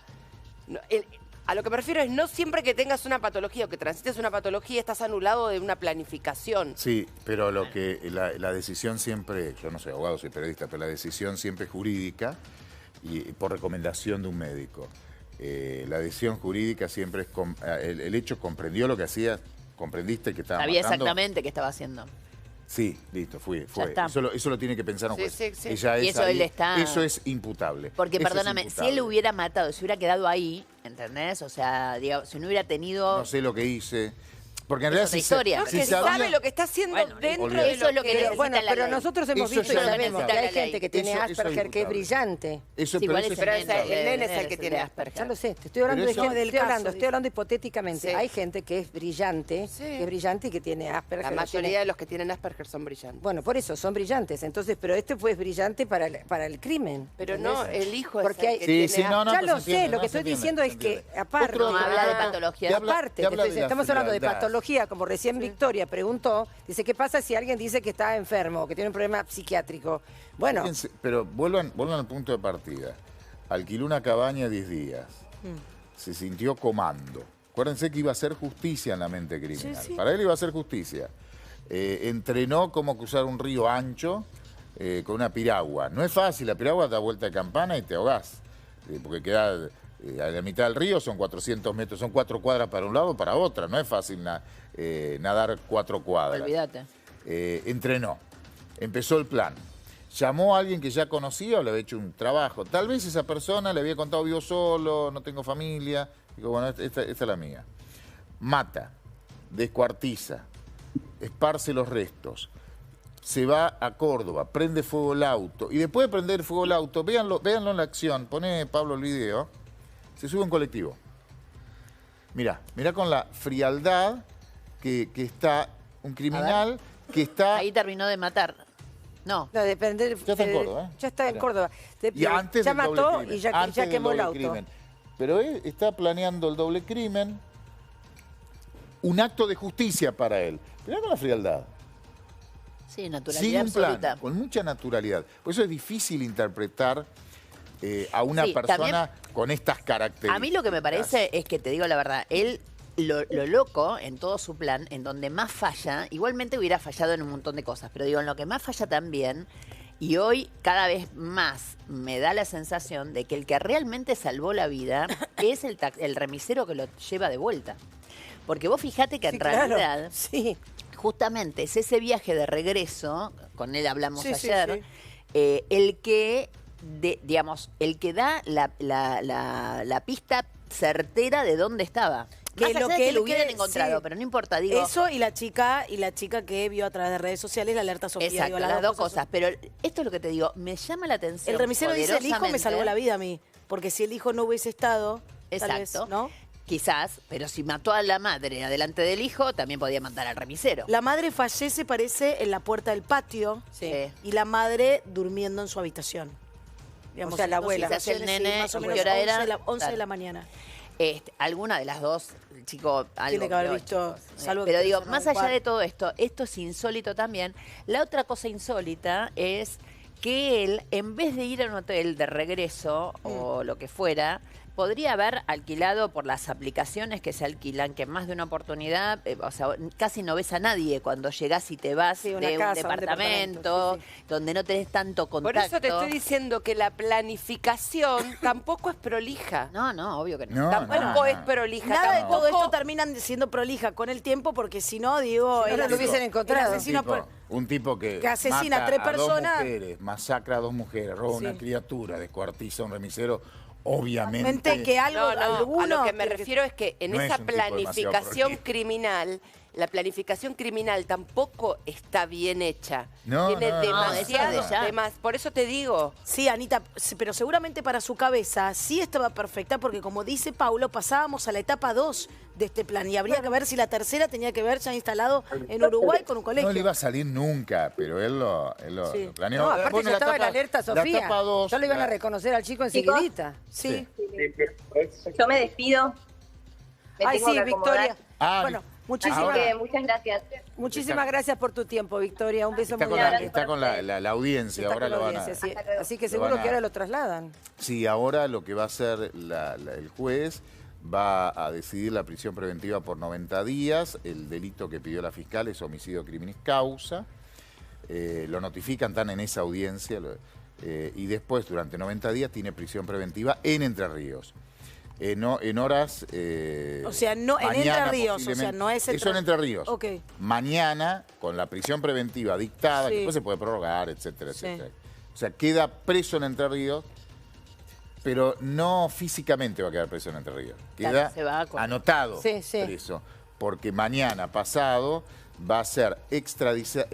[SPEAKER 4] A lo que me refiero es no siempre que tengas una patología o que transites una patología estás anulado de una planificación.
[SPEAKER 1] Sí, pero lo que la decisión siempre, yo no soy abogado, soy periodista, pero la decisión siempre es jurídica y por recomendación de un médico. La decisión jurídica siempre es, el hecho comprendió lo que hacía, comprendiste que estaba
[SPEAKER 2] Sabía
[SPEAKER 1] matando.
[SPEAKER 2] Exactamente qué estaba haciendo.
[SPEAKER 1] Sí, listo, fue.
[SPEAKER 2] está.
[SPEAKER 1] Eso lo tiene que pensar un juez.
[SPEAKER 4] Sí.
[SPEAKER 1] Ella
[SPEAKER 2] Y
[SPEAKER 1] es
[SPEAKER 2] eso
[SPEAKER 1] ahí,
[SPEAKER 2] él está...
[SPEAKER 1] Eso es imputable.
[SPEAKER 2] Porque,
[SPEAKER 1] Eso es
[SPEAKER 2] perdóname, si
[SPEAKER 1] imputable.
[SPEAKER 2] él lo hubiera matado, si hubiera quedado ahí, ¿entendés? O sea, digamos, si no hubiera tenido...
[SPEAKER 1] No sé lo que hice. Porque en
[SPEAKER 2] Es
[SPEAKER 1] realidad
[SPEAKER 2] otra historia.
[SPEAKER 4] No, que sabe lo que está haciendo dentro
[SPEAKER 1] olvídate.
[SPEAKER 4] de
[SPEAKER 2] Eso es lo que necesita
[SPEAKER 3] Bueno,
[SPEAKER 2] la
[SPEAKER 3] pero
[SPEAKER 2] ley.
[SPEAKER 3] nosotros hemos
[SPEAKER 1] Eso
[SPEAKER 3] visto y
[SPEAKER 1] ya es
[SPEAKER 3] sabemos que hay
[SPEAKER 2] imputable.
[SPEAKER 3] gente que tiene
[SPEAKER 1] Eso es
[SPEAKER 3] Asperger que es
[SPEAKER 1] imputable.
[SPEAKER 3] brillante.
[SPEAKER 1] Eso,
[SPEAKER 2] Sí,
[SPEAKER 1] pero
[SPEAKER 2] igual
[SPEAKER 1] eso
[SPEAKER 2] es
[SPEAKER 4] pero
[SPEAKER 2] el nene,
[SPEAKER 4] el nene es el que tiene Asperger.
[SPEAKER 3] Ya lo sé, te estoy hablando,
[SPEAKER 1] Pero eso-
[SPEAKER 3] estoy hablando hipotéticamente.
[SPEAKER 4] Sí.
[SPEAKER 3] Hay gente que es brillante, y que tiene Asperger.
[SPEAKER 4] La mayoría de los que tienen Asperger son brillantes.
[SPEAKER 3] Bueno, por eso, son brillantes. Entonces, pero este fue brillante para el crimen.
[SPEAKER 4] Pero
[SPEAKER 3] ¿entendés?
[SPEAKER 4] no, el hijo
[SPEAKER 3] Porque
[SPEAKER 4] es
[SPEAKER 3] hay-
[SPEAKER 4] el que
[SPEAKER 1] Sí,
[SPEAKER 4] tiene
[SPEAKER 1] sí, no,
[SPEAKER 3] ya
[SPEAKER 1] pues
[SPEAKER 3] lo
[SPEAKER 1] se
[SPEAKER 3] sé,
[SPEAKER 1] entiende,
[SPEAKER 3] lo que
[SPEAKER 1] se
[SPEAKER 3] estoy
[SPEAKER 1] entiende,
[SPEAKER 3] diciendo
[SPEAKER 1] se
[SPEAKER 3] es que,
[SPEAKER 1] entiende.
[SPEAKER 3] aparte...
[SPEAKER 2] No habla de patología.
[SPEAKER 1] Te habla-
[SPEAKER 3] Aparte,
[SPEAKER 1] te habla de la
[SPEAKER 3] estamos hablando de
[SPEAKER 1] frialdad.
[SPEAKER 3] patología, como recién Victoria preguntó, dice, ¿qué pasa si alguien dice que está enfermo, que tiene un problema psiquiátrico? Bueno,
[SPEAKER 1] Fíjense, pero vuelvan al punto de partida. Alquiló una cabaña 10 días. Se sintió comando. Acuérdense que iba a hacer justicia en la mente criminal. Para él iba a hacer justicia. Entrenó cómo cruzar un río ancho. con una piragua. No es fácil, la piragua da vuelta de campana y te ahogás, porque queda a la mitad del río, son 400 metros, son 4 cuadras para un lado, para otra. No es fácil nadar 4 cuadras.
[SPEAKER 2] Olvídate.
[SPEAKER 1] Entrenó, empezó el plan. Llamó a alguien que ya conocía o le había hecho un trabajo. Tal vez esa persona le había contado, vivo solo, no tengo familia. Digo, bueno, esta es la mía. Mata, descuartiza, esparce los restos, se va a Córdoba, prende fuego el auto. Y después de prender fuego el auto, véanlo en la acción, pone Pablo el video, se sube un colectivo. Mirá con la frialdad que está un criminal que está...
[SPEAKER 2] Ahí terminó de matar. No.
[SPEAKER 3] No, depende.
[SPEAKER 1] Ya está en Córdoba, ¿eh?
[SPEAKER 3] Ya está en Córdoba.
[SPEAKER 1] Y antes
[SPEAKER 3] ya
[SPEAKER 1] del
[SPEAKER 3] mató
[SPEAKER 1] doble crimen,
[SPEAKER 3] y ya quemó el auto.
[SPEAKER 1] Crimen. Pero él está planeando el doble crimen, un acto de justicia para él. Mirá con la frialdad.
[SPEAKER 2] Sí, naturalidad
[SPEAKER 1] Sigue un
[SPEAKER 2] absoluta.
[SPEAKER 1] plan, con mucha naturalidad. Por eso es difícil interpretar a una persona
[SPEAKER 2] también,
[SPEAKER 1] con estas características.
[SPEAKER 2] A mí lo que me parece es que, te digo la verdad, él, lo loco en todo su plan, en donde más falla, igualmente hubiera fallado en un montón de cosas, pero digo, en lo que más falla también, y hoy cada vez más me da la sensación de que el que realmente salvó la vida es el remisero que lo lleva de vuelta. Porque vos fijate que en realidad...
[SPEAKER 3] Sí.
[SPEAKER 2] Justamente es ese viaje de regreso, con él hablamos ayer, el que, digamos, el que da la pista certera de dónde estaba.
[SPEAKER 5] Que
[SPEAKER 2] Más
[SPEAKER 5] lo
[SPEAKER 2] allá
[SPEAKER 5] que
[SPEAKER 2] de
[SPEAKER 5] él
[SPEAKER 2] lo hubieran
[SPEAKER 5] cree,
[SPEAKER 2] encontrado,
[SPEAKER 5] sí.
[SPEAKER 2] pero no importa, digo...
[SPEAKER 5] Eso y la chica que vio a través de redes sociales la alerta Sofía.
[SPEAKER 2] Exacto,
[SPEAKER 5] digo,
[SPEAKER 2] las dos cosas. Pero esto es lo que te digo, me llama la atención.
[SPEAKER 5] El remisero dice, el hijo me salvó la
[SPEAKER 2] vida.
[SPEAKER 5] vida a mí, porque si el hijo no hubiese estado, tal vez,
[SPEAKER 2] Exacto.
[SPEAKER 5] ¿no?
[SPEAKER 2] Quizás, pero si mató a la madre adelante del hijo, también podía matar al remisero.
[SPEAKER 5] La madre fallece, parece, en la puerta del patio, y la madre durmiendo en su habitación. Digamos,
[SPEAKER 3] o sea, la abuela.
[SPEAKER 2] Quizás el nene,
[SPEAKER 5] más o
[SPEAKER 2] ¿qué
[SPEAKER 5] menos
[SPEAKER 2] hora era?
[SPEAKER 5] 11 de la mañana.
[SPEAKER 2] Alguna de las dos, chico, algo
[SPEAKER 5] Tiene que haber
[SPEAKER 2] vio,
[SPEAKER 5] visto,
[SPEAKER 2] chicos.
[SPEAKER 5] salvo
[SPEAKER 2] Pero
[SPEAKER 5] que
[SPEAKER 2] digo,
[SPEAKER 5] sea
[SPEAKER 2] más
[SPEAKER 5] un
[SPEAKER 2] allá
[SPEAKER 5] cuarto.
[SPEAKER 2] de todo esto, esto es insólito también. La otra cosa insólita es que él, en vez de ir a un hotel de regreso o lo que fuera, podría haber alquilado por las aplicaciones que se alquilan, que en más de una oportunidad, o sea, casi no ves a nadie cuando llegás y te vas de
[SPEAKER 3] una casa,
[SPEAKER 2] un departamento, donde no tenés tanto contacto.
[SPEAKER 4] Por eso te estoy diciendo que la planificación tampoco es prolija.
[SPEAKER 2] No, obvio que no.
[SPEAKER 4] Tampoco es prolija.
[SPEAKER 5] Nada de
[SPEAKER 4] tampoco...
[SPEAKER 5] todo esto terminan siendo prolija con el tiempo, porque si no, digo,
[SPEAKER 3] Si no, no lo hubiesen encontrado.
[SPEAKER 1] Un tipo que
[SPEAKER 5] asesina
[SPEAKER 1] mata
[SPEAKER 5] a 3
[SPEAKER 1] a
[SPEAKER 5] personas.
[SPEAKER 1] 2 mujeres, masacra a 2 mujeres, roba una criatura, descuartiza a un remisero, obviamente...
[SPEAKER 5] que algo,
[SPEAKER 4] a lo que me refiero es que en
[SPEAKER 1] no
[SPEAKER 4] esa
[SPEAKER 1] es un tipo demasiado
[SPEAKER 4] planificación
[SPEAKER 1] prolijo.
[SPEAKER 4] criminal, la planificación criminal tampoco está bien hecha.
[SPEAKER 1] No,
[SPEAKER 4] Tiene
[SPEAKER 1] no, no,
[SPEAKER 4] demasiado,
[SPEAKER 2] eso de ya.
[SPEAKER 4] por eso te digo.
[SPEAKER 5] Sí, Anita, pero seguramente para su cabeza sí estaba perfecta, porque como dice Paulo, pasábamos a la etapa 2 de este plan y habría que ver si la tercera tenía que ver ya instalado en Uruguay con un colegio.
[SPEAKER 1] No le iba a salir nunca, pero él lo planeó.
[SPEAKER 3] No, aparte
[SPEAKER 1] Bueno,
[SPEAKER 3] ya estaba en la alerta Sofía.
[SPEAKER 1] La etapa 2,
[SPEAKER 3] ya lo iban a reconocer al chico enseguidita.
[SPEAKER 5] Sí.
[SPEAKER 9] Yo me despido. Me
[SPEAKER 3] Ay,
[SPEAKER 9] tengo
[SPEAKER 3] sí,
[SPEAKER 9] que acomodar.
[SPEAKER 3] Victoria. Bueno,
[SPEAKER 9] Así que muchas gracias.
[SPEAKER 3] muchísimas gracias por tu tiempo, Victoria. Un beso
[SPEAKER 1] Está
[SPEAKER 3] muy
[SPEAKER 1] con,
[SPEAKER 3] grande.
[SPEAKER 1] está con la audiencia,
[SPEAKER 3] Está
[SPEAKER 1] ahora
[SPEAKER 3] con la
[SPEAKER 1] lo van a...
[SPEAKER 3] audiencia, sí.
[SPEAKER 9] Hasta luego.
[SPEAKER 3] Así que
[SPEAKER 1] Lo
[SPEAKER 3] seguro
[SPEAKER 1] van a-
[SPEAKER 3] que ahora lo trasladan.
[SPEAKER 1] Sí, ahora lo que va a hacer el juez va a decidir la prisión preventiva por 90 días. El delito que pidió la fiscal es homicidio criminis causa. Lo notifican, están en esa audiencia. Y después, durante 90 días, tiene prisión preventiva en Entre Ríos. En horas...
[SPEAKER 5] O sea, no en
[SPEAKER 1] mañana,
[SPEAKER 5] Entre Ríos, o sea,
[SPEAKER 1] posiblemente.
[SPEAKER 5] no es
[SPEAKER 1] Eso en Entre Ríos.
[SPEAKER 5] Ok.
[SPEAKER 1] Mañana, con la prisión preventiva dictada,
[SPEAKER 5] Sí.
[SPEAKER 1] que después se puede prorrogar, etcétera,
[SPEAKER 5] Sí.
[SPEAKER 1] etcétera. O sea, queda preso en Entre Ríos, pero no físicamente va a quedar preso en Entre Ríos.
[SPEAKER 2] Claro,
[SPEAKER 1] Queda
[SPEAKER 2] se va con-
[SPEAKER 1] anotado
[SPEAKER 3] Sí, sí.
[SPEAKER 1] preso, porque mañana pasado va a ser
[SPEAKER 3] Extraditado.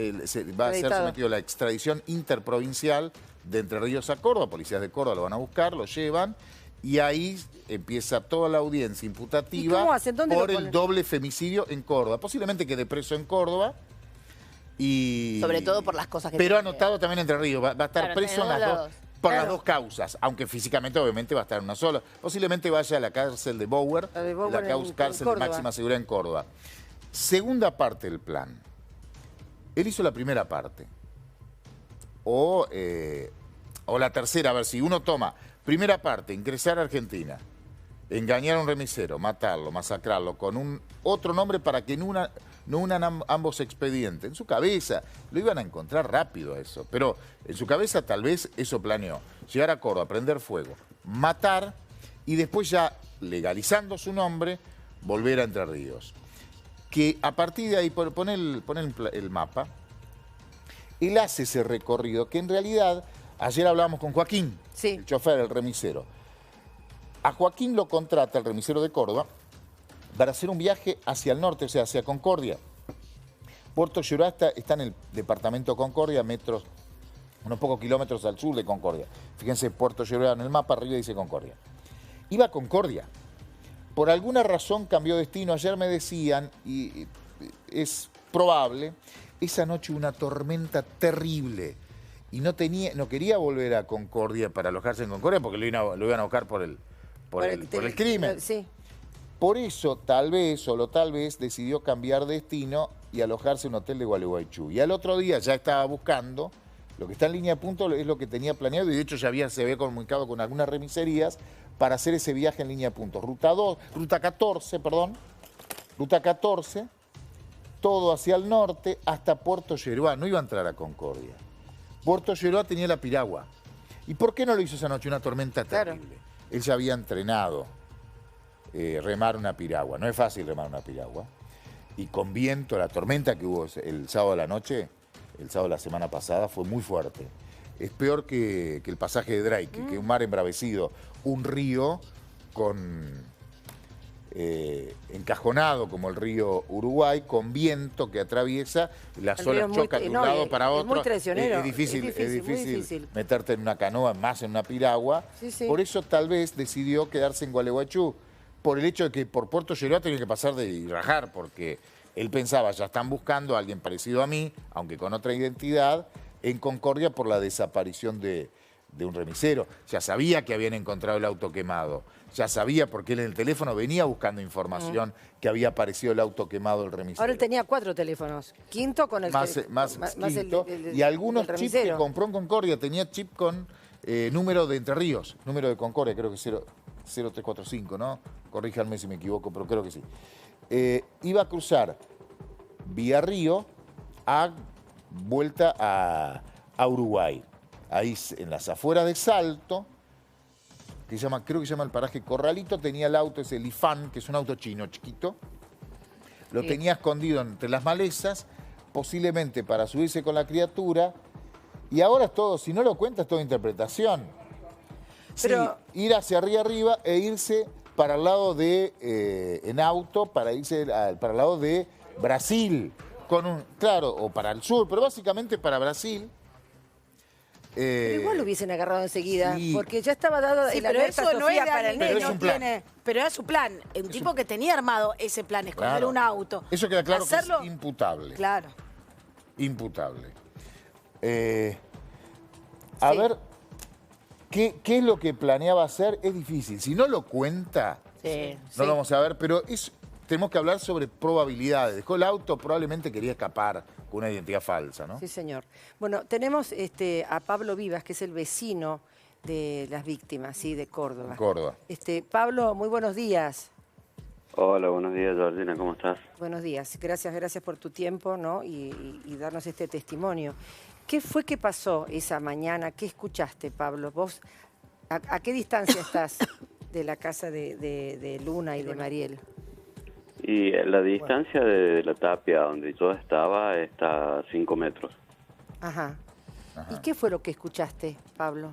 [SPEAKER 1] sometido a la extradición interprovincial de Entre Ríos a Córdoba. Policías de Córdoba lo van a buscar, lo llevan, y ahí empieza toda la audiencia imputativa
[SPEAKER 3] ¿Y cómo hacen? ¿Dónde
[SPEAKER 1] por
[SPEAKER 3] lo
[SPEAKER 1] el
[SPEAKER 3] ponen?
[SPEAKER 1] doble femicidio en Córdoba. Posiblemente quede preso en Córdoba. Y...
[SPEAKER 2] Sobre todo por las cosas que
[SPEAKER 1] Pero
[SPEAKER 2] tiene.
[SPEAKER 1] anotado también Entre Ríos. Va a estar
[SPEAKER 2] Claro,
[SPEAKER 1] preso
[SPEAKER 2] en
[SPEAKER 1] en las
[SPEAKER 2] los
[SPEAKER 1] dos,
[SPEAKER 2] lados.
[SPEAKER 1] por
[SPEAKER 3] Claro.
[SPEAKER 1] las dos causas. Aunque físicamente, obviamente, va a estar en una sola. Posiblemente vaya a la cárcel de Bower,
[SPEAKER 3] La de Bower en
[SPEAKER 1] cárcel de
[SPEAKER 3] Córdoba.
[SPEAKER 1] máxima seguridad en Córdoba. Segunda parte del plan. Él hizo la primera parte. O la tercera, a ver si uno toma. Primera parte, ingresar a Argentina. Engañar a un remisero, matarlo, masacrarlo, con un otro nombre para que en no unan ambos expedientes. En su cabeza lo iban a encontrar rápido a eso, pero en su cabeza tal vez eso planeó. Llegar a Córdoba, prender fuego, matar y después ya legalizando su nombre, volver a Entre Ríos. Que a partir de ahí, pon el mapa, él hace ese recorrido que en realidad, ayer hablábamos con Joaquín, el chofer, el remisero. A Joaquín lo contrata el remisero de Córdoba para hacer un viaje hacia el norte, o sea, hacia Concordia. Puerto Llorá está en el departamento de Concordia, unos pocos kilómetros al sur de Concordia. Fíjense, Puerto Llorá en el mapa, arriba dice Concordia. Iba a Concordia. Por alguna razón cambió destino. Ayer me decían, y es probable, esa noche una tormenta terrible. Y no quería volver a Concordia para alojarse en Concordia porque lo iban a buscar por el crimen.
[SPEAKER 3] Sí.
[SPEAKER 1] Por eso, tal vez, solo tal vez, decidió cambiar destino y alojarse en un hotel de Gualeguaychú. Y al otro día ya estaba buscando, lo que está en línea de punto es lo que tenía planeado, y de hecho ya se había comunicado con algunas remiserías para hacer ese viaje en línea de punto. Ruta 14, todo hacia el norte hasta Puerto Lleruá. No iba a entrar a Concordia. Puerto Lleruá tenía la piragua. ¿Y por qué no lo hizo esa noche? Una tormenta terrible. Él ya había entrenado remar una piragua. No es fácil remar una piragua. Y con viento, la tormenta que hubo el sábado de la noche, el sábado de la semana pasada, fue muy fuerte. Es peor que el pasaje de Drake, que un mar embravecido, un río encajonado como el río Uruguay, con viento que atraviesa, las olas chocan de un lado para otro.
[SPEAKER 3] Es muy traicionero.
[SPEAKER 1] Es difícil meterte en una canoa, más en una piragua. Por eso tal vez decidió quedarse en Gualeguaychú, por el hecho de que por Puerto Lleruá tenía que pasar y rajar, porque él pensaba, ya están buscando a alguien parecido a mí, aunque con otra identidad, en Concordia por la desaparición de un remisero. Ya sabía que habían encontrado el auto quemado. Ya sabía, porque él en el teléfono venía buscando información que había aparecido el auto quemado del remisero.
[SPEAKER 3] Ahora él tenía 4 teléfonos. Quinto con el...
[SPEAKER 1] Más quinto. Y algunos chips que compró en Concordia. Tenía chip con número de Entre Ríos. Número de Concordia, creo que 0345, ¿no? Corríjanme si me equivoco, pero creo que sí. Iba a cruzar vía Río vuelta a Uruguay. Ahí en las afueras de Salto, creo que se llama el paraje Corralito, tenía el auto, ese Lifan, que es un auto chino chiquito. Lo tenía escondido entre las malezas, posiblemente para subirse con la criatura. Y ahora es todo, si no lo cuenta, es toda interpretación. Pero... Sí, ir hacia arriba e irse para el lado en auto, para irse para el lado de Brasil. Claro, o para el sur, pero básicamente para Brasil.
[SPEAKER 3] Pero igual lo hubiesen agarrado enseguida, porque ya estaba dado la alerta Sofía para el
[SPEAKER 5] neno. Pero era su plan. Un tipo que tenía armado ese plan, esconder un auto.
[SPEAKER 1] Eso queda claro que es imputable.
[SPEAKER 5] Claro.
[SPEAKER 1] Imputable. A ver, ¿qué es lo que planeaba hacer? Es difícil. Si no lo cuenta, no lo vamos a ver, pero tenemos que hablar sobre probabilidades. Dejó el auto, probablemente quería escapar con una identidad falsa, ¿no?
[SPEAKER 3] Sí, señor. Bueno, tenemos a Pablo Vivas, que es el vecino de las víctimas, ¿sí? De Córdoba. Pablo, muy buenos días.
[SPEAKER 10] Hola, buenos días, Georgina, ¿cómo estás?
[SPEAKER 3] Buenos días, gracias por tu tiempo, ¿no? Y darnos este testimonio. ¿Qué fue que pasó esa mañana? ¿Qué escuchaste, Pablo? ¿Vos a qué distancia estás de la casa de Luna y de Mariel?
[SPEAKER 10] Y la distancia de la tapia donde yo estaba está a 5 metros.
[SPEAKER 3] Ajá. ¿Y qué fue lo que escuchaste, Pablo?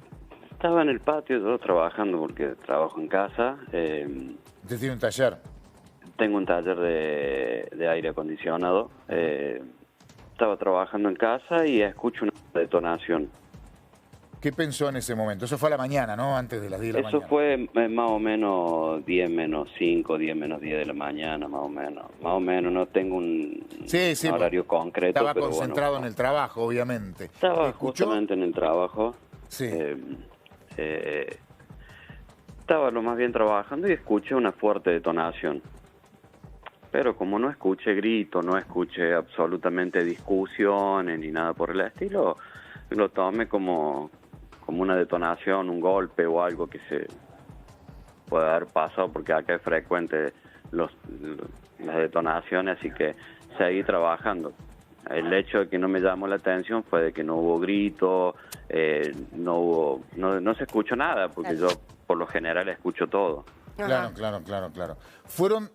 [SPEAKER 10] Estaba en el patio, yo trabajando porque trabajo en casa.
[SPEAKER 1] ¿Usted tiene un taller?
[SPEAKER 10] Tengo un taller de aire acondicionado. Estaba trabajando en casa y escucho una detonación.
[SPEAKER 1] ¿Qué pensó en ese momento? Eso fue a la mañana, ¿no? Antes de las 10 de la mañana.
[SPEAKER 10] Eso fue más o menos 10 menos 5, 10 menos 10 de la mañana, más o menos. Más o menos, no tengo un horario concreto.
[SPEAKER 1] Estaba concentrado en el trabajo, obviamente.
[SPEAKER 10] Estaba justamente en el trabajo.
[SPEAKER 1] Sí.
[SPEAKER 10] Estaba lo más bien trabajando y escuché una fuerte detonación. Pero como no escuché gritos, no escuché absolutamente discusiones ni nada por el estilo, lo tomé como una detonación, un golpe o algo que se puede haber pasado, porque acá es frecuente las detonaciones, así que seguí trabajando. El hecho de que no me llamó la atención fue de que no hubo gritos, no se escuchó nada, porque yo por lo general escucho todo.
[SPEAKER 1] Claro. Fueron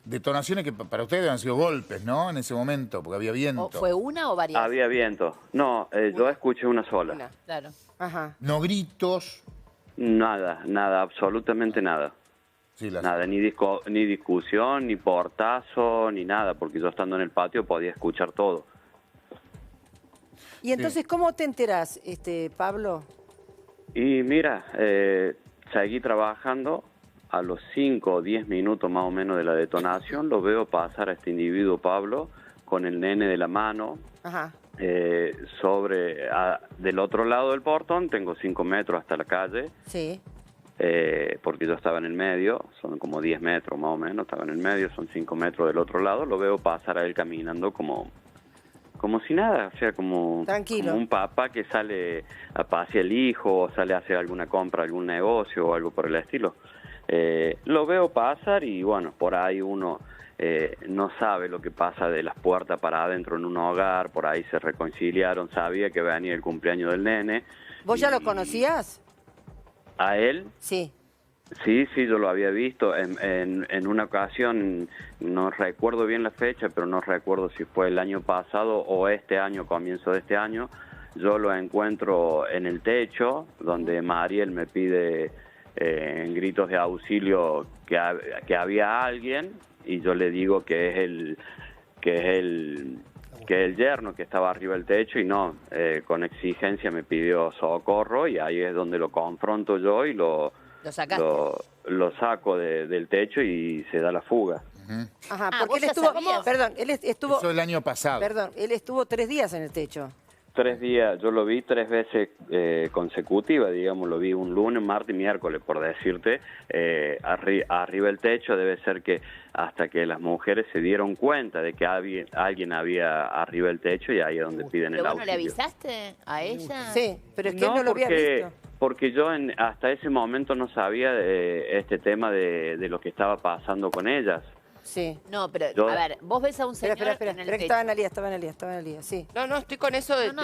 [SPEAKER 1] detonaciones que para ustedes han sido golpes, ¿no? En ese momento, porque había viento.
[SPEAKER 2] ¿Fue una o varias?
[SPEAKER 10] Había viento. No, yo escuché una sola.
[SPEAKER 2] Claro.
[SPEAKER 1] No gritos.
[SPEAKER 10] Nada, absolutamente nada.
[SPEAKER 1] Sí,
[SPEAKER 10] nada, ni discusión, ni portazo, ni nada, porque yo estando en el patio podía escuchar todo.
[SPEAKER 3] Y entonces, ¿cómo te enterás, Pablo?
[SPEAKER 10] Y mira, seguí trabajando. A los 5 o 10 minutos más o menos de la detonación, lo veo pasar a este individuo, Pablo, con el nene de la mano. Del otro lado del portón, tengo 5 metros hasta la calle.
[SPEAKER 3] Sí.
[SPEAKER 10] Porque yo estaba en el medio, son como 10 metros más o menos, estaba en el medio, son 5 metros del otro lado, lo veo pasar a él caminando como si nada, o sea, como un papá que sale a pasear el hijo, o sale a hacer alguna compra, algún negocio o algo por el estilo. Lo veo pasar y bueno, por ahí uno no sabe lo que pasa de las puertas para adentro en un hogar, por ahí se reconciliaron, sabía que venía el cumpleaños del nene.
[SPEAKER 3] ¿Vos ya lo conocías?
[SPEAKER 10] ¿A él?
[SPEAKER 3] Sí.
[SPEAKER 10] Sí, yo lo había visto en una ocasión, no recuerdo bien la fecha, pero no recuerdo si fue el año pasado o este año, comienzo de este año. Yo lo encuentro en el techo, donde Mariel me pide en gritos de auxilio que había alguien, y yo le digo que es el yerno que estaba arriba del techo, y no, con exigencia me pidió socorro, y ahí es donde lo confronto yo y lo saco del techo y se da la fuga.
[SPEAKER 3] Porque él estuvo, él estuvo...
[SPEAKER 1] Eso el año pasado.
[SPEAKER 3] Perdón, él estuvo 3 días en el techo.
[SPEAKER 10] 3 días, yo lo vi 3 veces consecutivas, digamos, lo vi un lunes, martes y miércoles, por decirte, arriba del techo. Debe ser que hasta que las mujeres se dieron cuenta de que alguien había arriba del techo, y ahí es donde piden el auxilio.
[SPEAKER 2] ¿Pero vos no le avisaste a ella?
[SPEAKER 3] Sí, pero es que él no lo había visto.
[SPEAKER 10] Porque yo hasta ese momento no sabía de este tema de lo que estaba pasando con ellas.
[SPEAKER 3] Sí.
[SPEAKER 2] No, pero, a ver, vos ves a un señor en el techo.
[SPEAKER 3] Estaba en la lía, sí.
[SPEAKER 4] No, estoy con eso del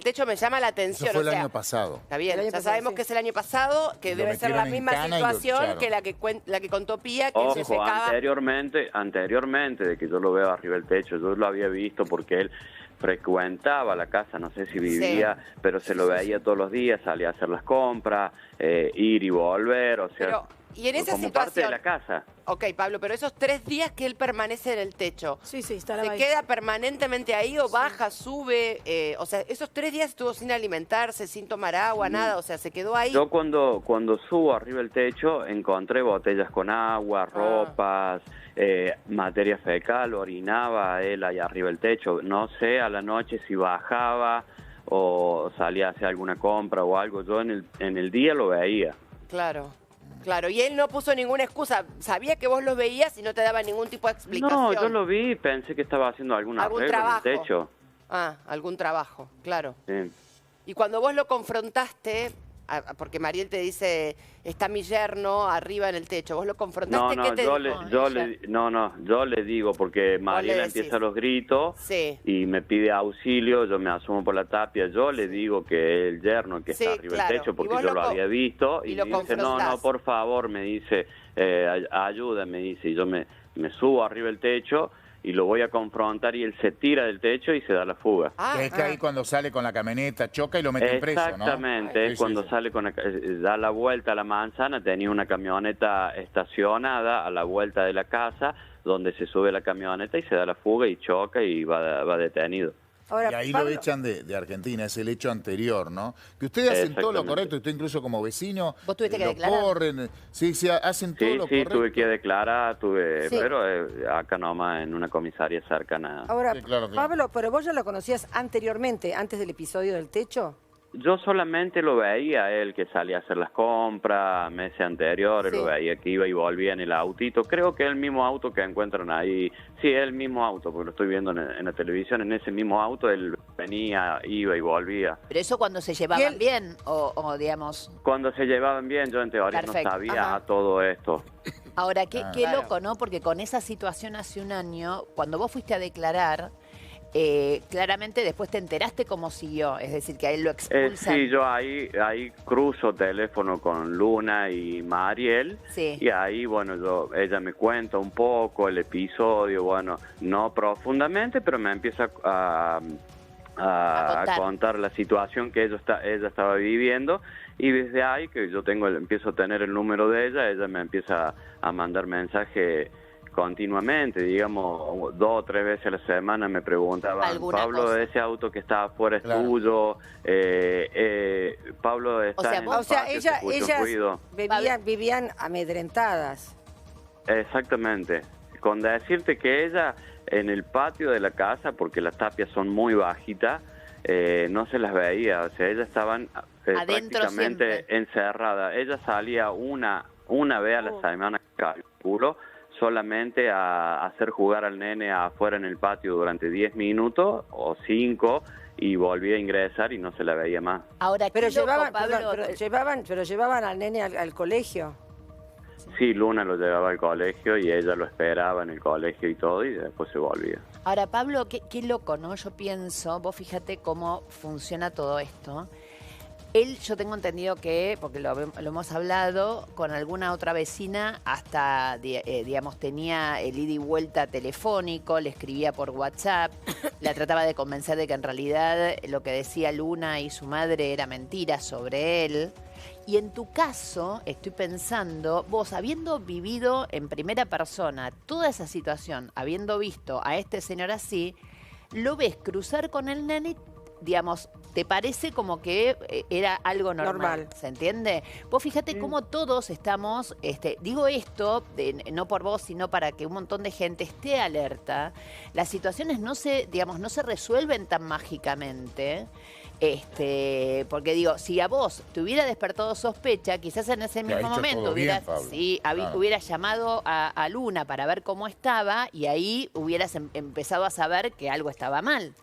[SPEAKER 4] techo, me llama la atención.
[SPEAKER 1] Eso fue el año pasado.
[SPEAKER 4] Está bien, ya sabemos que es el año pasado, que debe ser la misma situación que la que contó Pía, que se secaba.
[SPEAKER 10] Anteriormente de que yo lo veo arriba del techo, yo lo había visto porque él frecuentaba la casa, no sé si vivía, pero se lo veía todos los días, salía a hacer las compras, ir y volver, o sea...
[SPEAKER 4] Y en esa
[SPEAKER 10] como
[SPEAKER 4] situación,
[SPEAKER 10] parte de la casa.
[SPEAKER 4] Ok, Pablo, pero esos 3 días que él permanece en el techo,
[SPEAKER 5] sí, está
[SPEAKER 4] ¿se queda permanentemente ahí o baja, sube? O sea, esos 3 días estuvo sin alimentarse, sin tomar agua, nada, o sea, se quedó ahí.
[SPEAKER 10] Yo cuando subo arriba del techo encontré botellas con agua, ropas, materia fecal, orinaba él ahí arriba del techo. No sé a la noche si bajaba o salía a hacer alguna compra o algo. Yo en el día lo veía.
[SPEAKER 4] Claro, y él no puso ninguna excusa. Sabía que vos lo veías y no te daba ningún tipo de explicación.
[SPEAKER 10] No, yo lo vi y pensé que estaba haciendo algún arreglo
[SPEAKER 4] trabajo
[SPEAKER 10] en el techo.
[SPEAKER 4] Algún trabajo, claro.
[SPEAKER 10] Sí.
[SPEAKER 4] Y cuando vos lo confrontaste, porque Mariel te dice, está mi yerno arriba en el techo, vos lo confrontaste, ¿qué te dijo?
[SPEAKER 10] Yo le digo, porque Mariel empieza los gritos y me pide auxilio, yo me asomo por la tapia, yo le digo que el yerno que está arriba del techo, porque yo lo había visto, y me dice, no, por favor, me dice, ayuda, me dice, y yo me subo arriba del techo y lo voy a confrontar, y él se tira del techo y se da la fuga.
[SPEAKER 1] Es que ahí cuando sale con la camioneta, choca y lo mete preso, ¿no?
[SPEAKER 10] Exactamente, es cuando sale da la vuelta a la manzana, tenía una camioneta estacionada a la vuelta de la casa, donde se sube la camioneta y se da la fuga y choca y va detenido.
[SPEAKER 3] Ahora,
[SPEAKER 1] y ahí Pablo, lo echan de Argentina, es el hecho anterior, ¿no? Que ustedes hacen todo lo correcto, usted incluso como vecino,
[SPEAKER 2] ¿vos tuviste que declarar?
[SPEAKER 1] Corren, sí, hacen todo lo correcto.
[SPEAKER 10] Sí, tuve que declarar, pero acá nomás en una comisaría cercana.
[SPEAKER 3] Ahora, claro. Pablo, ¿pero vos ya lo conocías anteriormente, antes del episodio del techo?
[SPEAKER 10] Yo solamente lo veía él que salía a hacer las compras meses anteriores, lo veía que iba y volvía en el autito. Creo que es el mismo auto que encuentran ahí. Sí, es el mismo auto, porque lo estoy viendo en la televisión. En ese mismo auto él venía, iba y volvía.
[SPEAKER 2] ¿Pero eso cuando se llevaban bien o digamos...?
[SPEAKER 10] Cuando se llevaban bien, yo en teoría no sabía todo esto.
[SPEAKER 2] Ahora, qué loco, ¿no? Porque con esa situación hace un año, cuando vos fuiste a declarar, claramente después te enteraste cómo siguió, es decir, que a él lo expulsan.
[SPEAKER 10] Sí, yo ahí cruzo teléfono con Luna y Mariel, y ahí, bueno, ella me cuenta un poco el episodio, bueno, no profundamente, pero me empieza a contar la situación que ella estaba viviendo, y desde ahí que yo empiezo a tener el número de ella me empieza a mandar mensajes continuamente, digamos 2 o 3 veces a la semana me preguntaban, Pablo, ese auto que está afuera es tuyo, Pablo está en el patio, se escucha un ruido.
[SPEAKER 3] Vivían amedrentadas.
[SPEAKER 10] Exactamente, con decirte que ella en el patio de la casa, porque las tapias son muy bajitas, no se las veía, o sea, ellas estaban prácticamente encerradas. Ella salía una vez a la semana, calculo, solamente a hacer jugar al nene afuera en el patio durante 10 minutos o 5 y volvía a ingresar y no se la veía más.
[SPEAKER 2] Ahora,
[SPEAKER 3] pero llevaban al nene al colegio.
[SPEAKER 10] Sí, Luna lo llevaba al colegio y ella lo esperaba en el colegio y todo, y después se volvía.
[SPEAKER 2] Ahora, Pablo, qué loco, ¿no? Yo pienso, vos fíjate cómo funciona todo esto. Él, yo tengo entendido que, porque lo hemos hablado, con alguna otra vecina, hasta, digamos, tenía el ida y vuelta telefónico, le escribía por WhatsApp, la trataba de convencer de que en realidad lo que decía Luna y su madre era mentira sobre él. Y en tu caso, estoy pensando, vos habiendo vivido en primera persona toda esa situación, habiendo visto a este señor así, lo ves cruzar con el nene, digamos, te parece como que era algo normal. ¿Se entiende? Vos fíjate cómo todos estamos, digo esto, no por vos, sino para que un montón de gente esté alerta. Las situaciones no se resuelven tan mágicamente. Porque digo, si a vos te hubiera despertado sospecha, quizás en ese mismo momento hubieras llamado a Luna para ver cómo estaba y ahí hubieras empezado a saber que algo estaba mal.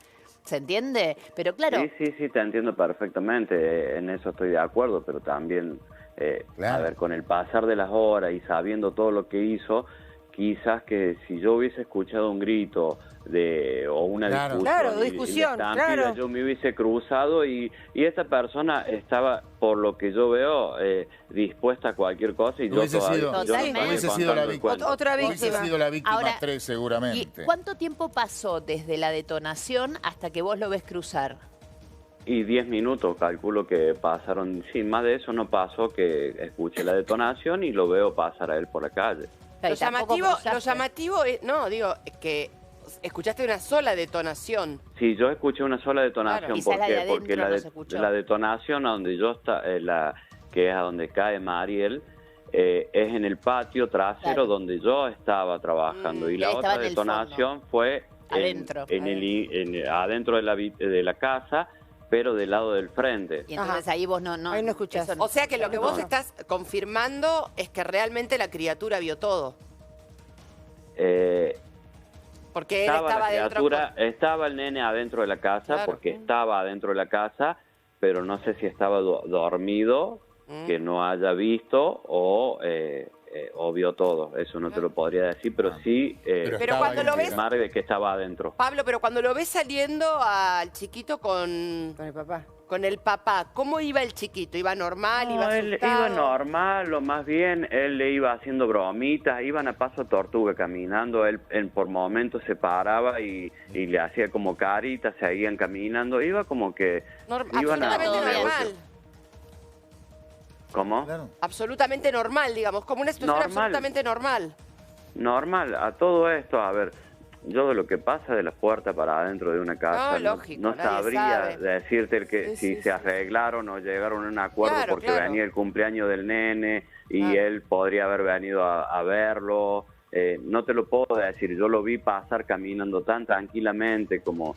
[SPEAKER 2] ¿Se entiende? Pero claro...
[SPEAKER 10] Sí, te entiendo perfectamente, en eso estoy de acuerdo, pero también, a ver, con el pasar de las horas y sabiendo todo lo que hizo, quizás que si yo hubiese escuchado un grito o una discusión, yo me hubiese cruzado y esta persona estaba, por lo que yo veo, dispuesta a cualquier cosa y yo
[SPEAKER 1] hubiese sido la víctima.
[SPEAKER 3] Otra víctima.
[SPEAKER 1] Hubiese sido la víctima
[SPEAKER 2] Ahora,
[SPEAKER 1] 3 seguramente.
[SPEAKER 2] ¿Y cuánto tiempo pasó desde la detonación hasta que vos lo ves cruzar?
[SPEAKER 10] Y 10 minutos, calculo que pasaron, sí, más de eso no pasó, que escuché la detonación y lo veo pasar a él por la calle.
[SPEAKER 4] Lo llamativo es, que escuchaste una sola detonación.
[SPEAKER 10] Sí, yo escuché una sola detonación.
[SPEAKER 2] Claro.
[SPEAKER 10] ¿Por qué? Porque la detonación a donde yo que es a donde cae Mariel, es en el patio trasero donde yo estaba trabajando. Y la otra detonación fue adentro de la casa, pero del lado del frente.
[SPEAKER 2] Y entonces ahí vos no
[SPEAKER 3] escuchás.
[SPEAKER 4] O sea que lo que vos estás confirmando es que realmente la criatura vio todo. Porque él estaba adentro.
[SPEAKER 10] Estaba el nene adentro de la casa, porque estaba adentro de la casa, pero no sé si estaba dormido, que no haya visto o vio todo. Eso no te lo podría decir, pero sí
[SPEAKER 4] pero cuando lo ves,
[SPEAKER 10] de que estaba adentro.
[SPEAKER 4] Pablo, pero cuando lo ves saliendo al chiquito con el papá, ¿cómo iba el chiquito? ¿Iba normal?
[SPEAKER 10] No,
[SPEAKER 4] ¿Iba asustado?
[SPEAKER 10] Él iba normal, o más bien él le iba haciendo bromitas, iban a paso tortuga caminando, él por momentos se paraba y le hacía como caritas, seguían caminando, iba como que iban
[SPEAKER 4] normal.
[SPEAKER 10] ¿Cómo?
[SPEAKER 1] Claro.
[SPEAKER 4] Absolutamente normal, digamos, como una situación absolutamente normal.
[SPEAKER 10] Normal, a todo esto, a ver, yo de lo que pasa de la puerta para adentro de una casa, no sabría decirte si se arreglaron o llegaron a un acuerdo porque venía el cumpleaños del nene y él podría haber venido a verlo. No te lo puedo decir, yo lo vi pasar caminando tan tranquilamente como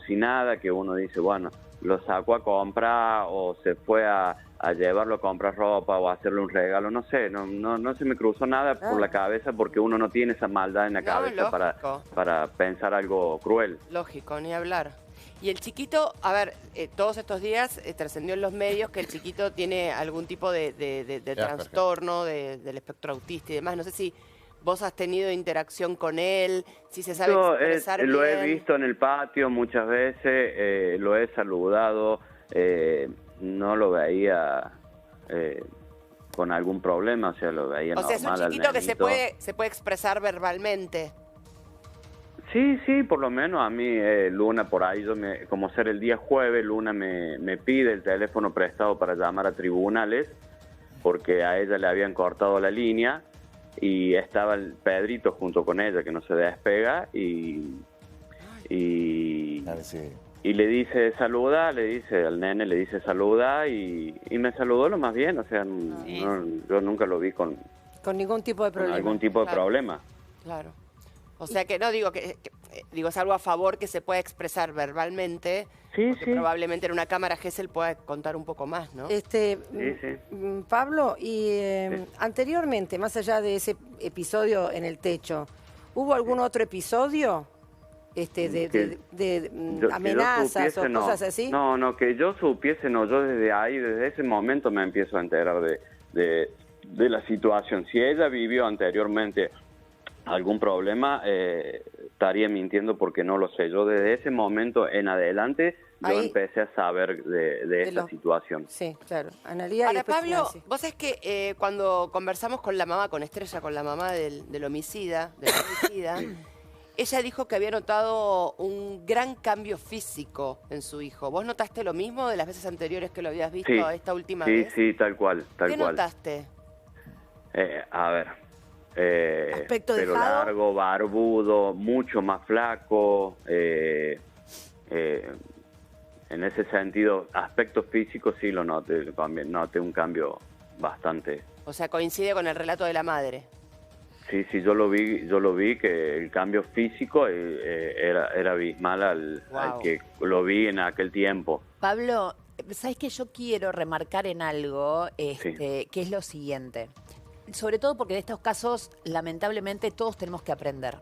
[SPEAKER 10] si nada, que uno dice, bueno, lo sacó a comprar o se fue a llevarlo a comprar ropa o a hacerle un regalo, no sé, no se me cruzó nada por la cabeza porque uno no tiene esa maldad en la cabeza para pensar algo cruel.
[SPEAKER 4] Lógico, ni hablar. Y el chiquito, a ver, todos estos días trascendió en los medios que el chiquito tiene algún tipo de trastorno del espectro autista y demás. No sé si vos has tenido interacción con él, si se sabe expresar bien.
[SPEAKER 10] Lo he visto en el patio muchas veces, lo he saludado, no lo veía con algún problema, o sea, lo veía normal.
[SPEAKER 4] O sea, es un chiquito que se puede expresar verbalmente.
[SPEAKER 10] Sí, por lo menos a mí, Luna, por ahí, como ser el día jueves, Luna me pide el teléfono prestado para llamar a tribunales, porque a ella le habían cortado la línea, y estaba el Pedrito junto con ella, que no se despega, y le dice saluda, al nene le dice saluda, y me saludó lo más bien, o sea, yo nunca lo vi con
[SPEAKER 3] ningún tipo de problema.
[SPEAKER 10] Algún tipo de problema.
[SPEAKER 4] Claro. O sea que no digo digo, es algo a favor que se pueda expresar verbalmente. Sí. Probablemente en una cámara Gesell pueda contar un poco más, ¿no?
[SPEAKER 3] Pablo, y anteriormente, más allá de ese episodio en el techo, ¿hubo algún otro episodio de amenazas o cosas así?
[SPEAKER 10] No, que yo supiese, no. Yo desde ese momento me empiezo a enterar de la situación. Si ella vivió anteriormente algún problema, estaría mintiendo porque no lo sé. Yo desde ese momento en adelante yo empecé a saber de esta situación.
[SPEAKER 3] Sí, claro. Analía.
[SPEAKER 4] Ahora, Pablo, vos sabés que cuando conversamos con la mamá, con Estrella, con la mamá del homicida, ella dijo que había notado un gran cambio físico en su hijo. ¿Vos notaste lo mismo de las veces anteriores que lo habías visto esta última vez?
[SPEAKER 10] Sí, tal cual.
[SPEAKER 4] ¿Qué notaste?
[SPEAKER 10] A ver...
[SPEAKER 5] aspecto
[SPEAKER 10] pelo
[SPEAKER 5] dejado,
[SPEAKER 10] largo, barbudo, mucho más flaco, en ese sentido, aspecto físico sí lo noté un cambio bastante.
[SPEAKER 4] O sea, coincide con el relato de la madre.
[SPEAKER 10] Sí, yo lo vi que el cambio físico era abismal al que lo vi en aquel tiempo.
[SPEAKER 2] Pablo, ¿sabes que yo quiero remarcar en algo que es lo siguiente? Sobre todo porque en estos casos, lamentablemente, todos tenemos que aprender.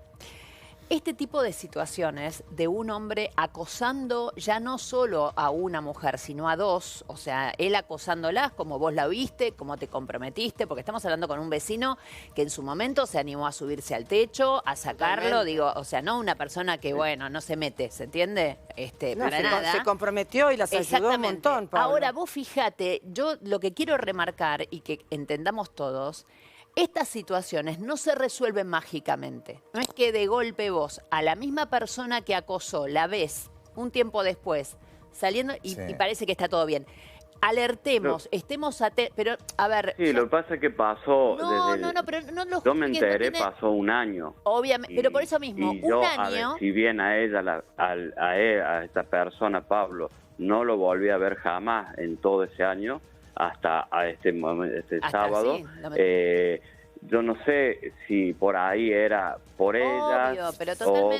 [SPEAKER 2] Este tipo de situaciones de un hombre acosando ya no solo a una mujer, sino a dos, o sea, él acosándolas como vos la viste, como te comprometiste, porque estamos hablando con un vecino que en su momento se animó a subirse al techo, a sacarlo, digo, o sea, no una persona que, bueno, no se mete, ¿se entiende? Para nada.
[SPEAKER 3] Se comprometió y las ayudó un montón, Pablo.
[SPEAKER 2] Ahora, vos fíjate, yo lo que quiero remarcar y que entendamos todos, estas situaciones no se resuelven mágicamente. No es que de golpe vos a la misma persona que acosó la ves un tiempo después saliendo y parece que está todo bien. Alertemos, estemos atentos, pero a ver...
[SPEAKER 10] Sí, lo que pasa es que pasó... Yo me enteré, pasó un año.
[SPEAKER 2] Obviamente, pero por eso mismo, un año...
[SPEAKER 10] A ver, si bien a ella, a esta persona, Pablo, no lo volví a ver jamás en todo ese año, hasta a este sábado. Yo no sé si por ahí era por ella.